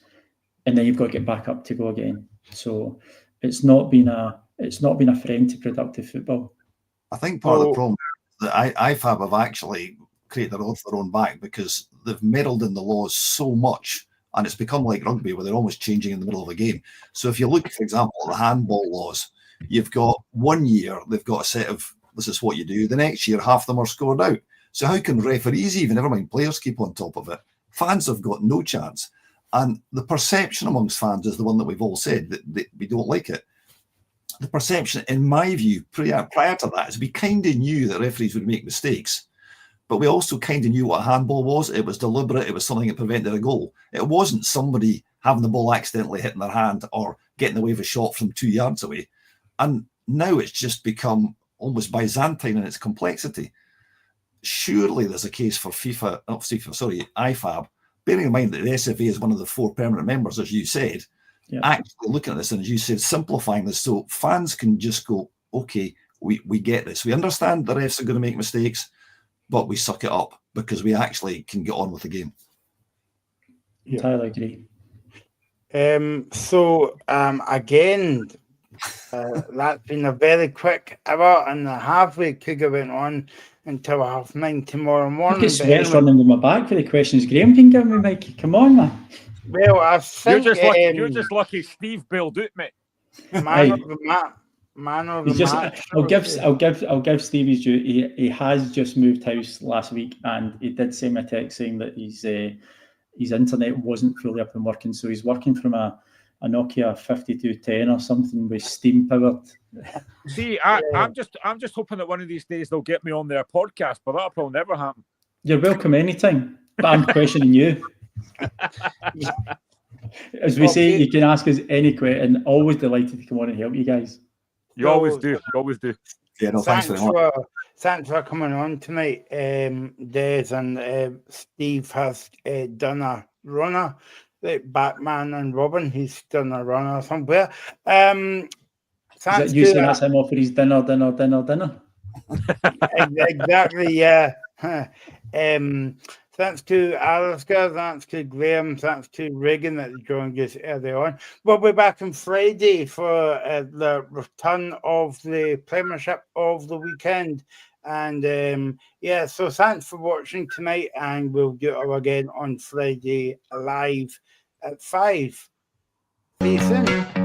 and then you've got to get back up to go again. So it's not been a friend to productive football. I think part of the problem is that IFAB have actually created their own back, because they've meddled in the laws so much And it's become like rugby where they're almost changing in the middle of a game. So if you look, for example, at the handball laws, you've got 1 year, they've got a set of, this is what you do. The next year, half of them are scored out. So how can referees, even never mind players, keep on top of it? Fans have got no chance. And the perception amongst fans is the one that we've all said, that we don't like it. The perception, in my view, prior to that, is we kind of knew that referees would make mistakes, but we also kind of knew what a handball was. It was deliberate. It was something that prevented a goal. It wasn't somebody having the ball accidentally hitting their hand or getting away with a shot from 2 yards away. And now it's just become almost Byzantine in its complexity. Surely there's a case for IFAB, bearing in mind that the SFA is one of the 4 permanent members, as you said, actually looking at this and, as you said, simplifying this so fans can just go, okay, we get this. We understand the refs are going to make mistakes, but we suck it up because we actually can get on with the game. Entirely agree. Again, that's been a very quick hour and a half. We could have went on until 9:30 tomorrow morning. I get sweats running with my back for the questions Graham can give me, Mike. Come on, man. Well, I think you're just lucky Steve bailed out, mate. Man of the match. I'll give Steve his due. He has just moved house last week, and he did send me a text saying that his internet wasn't fully up and working, so he's working from a Nokia 5210 or something with steam powered. See, I'm just hoping that one of these days they'll get me on their podcast, but that'll probably never happen. You're welcome anytime, but I'm questioning you. As we say, you can ask us any question. Always delighted to come on and help you guys. You always do. Yeah, no, thanks very much. Thanks for coming on tonight, Des, and Steve has done a runner. Like Batman and Robin, he's done a runner somewhere. Is that you saying that's him off for his dinner? Exactly, yeah. Thanks to Alaska, thanks to Graham, thanks to Regan that joined us earlier on. We'll be back on Friday for the return of the Premiership of the weekend. And so thanks for watching tonight, and we'll do it again on Friday live at 5. See you soon.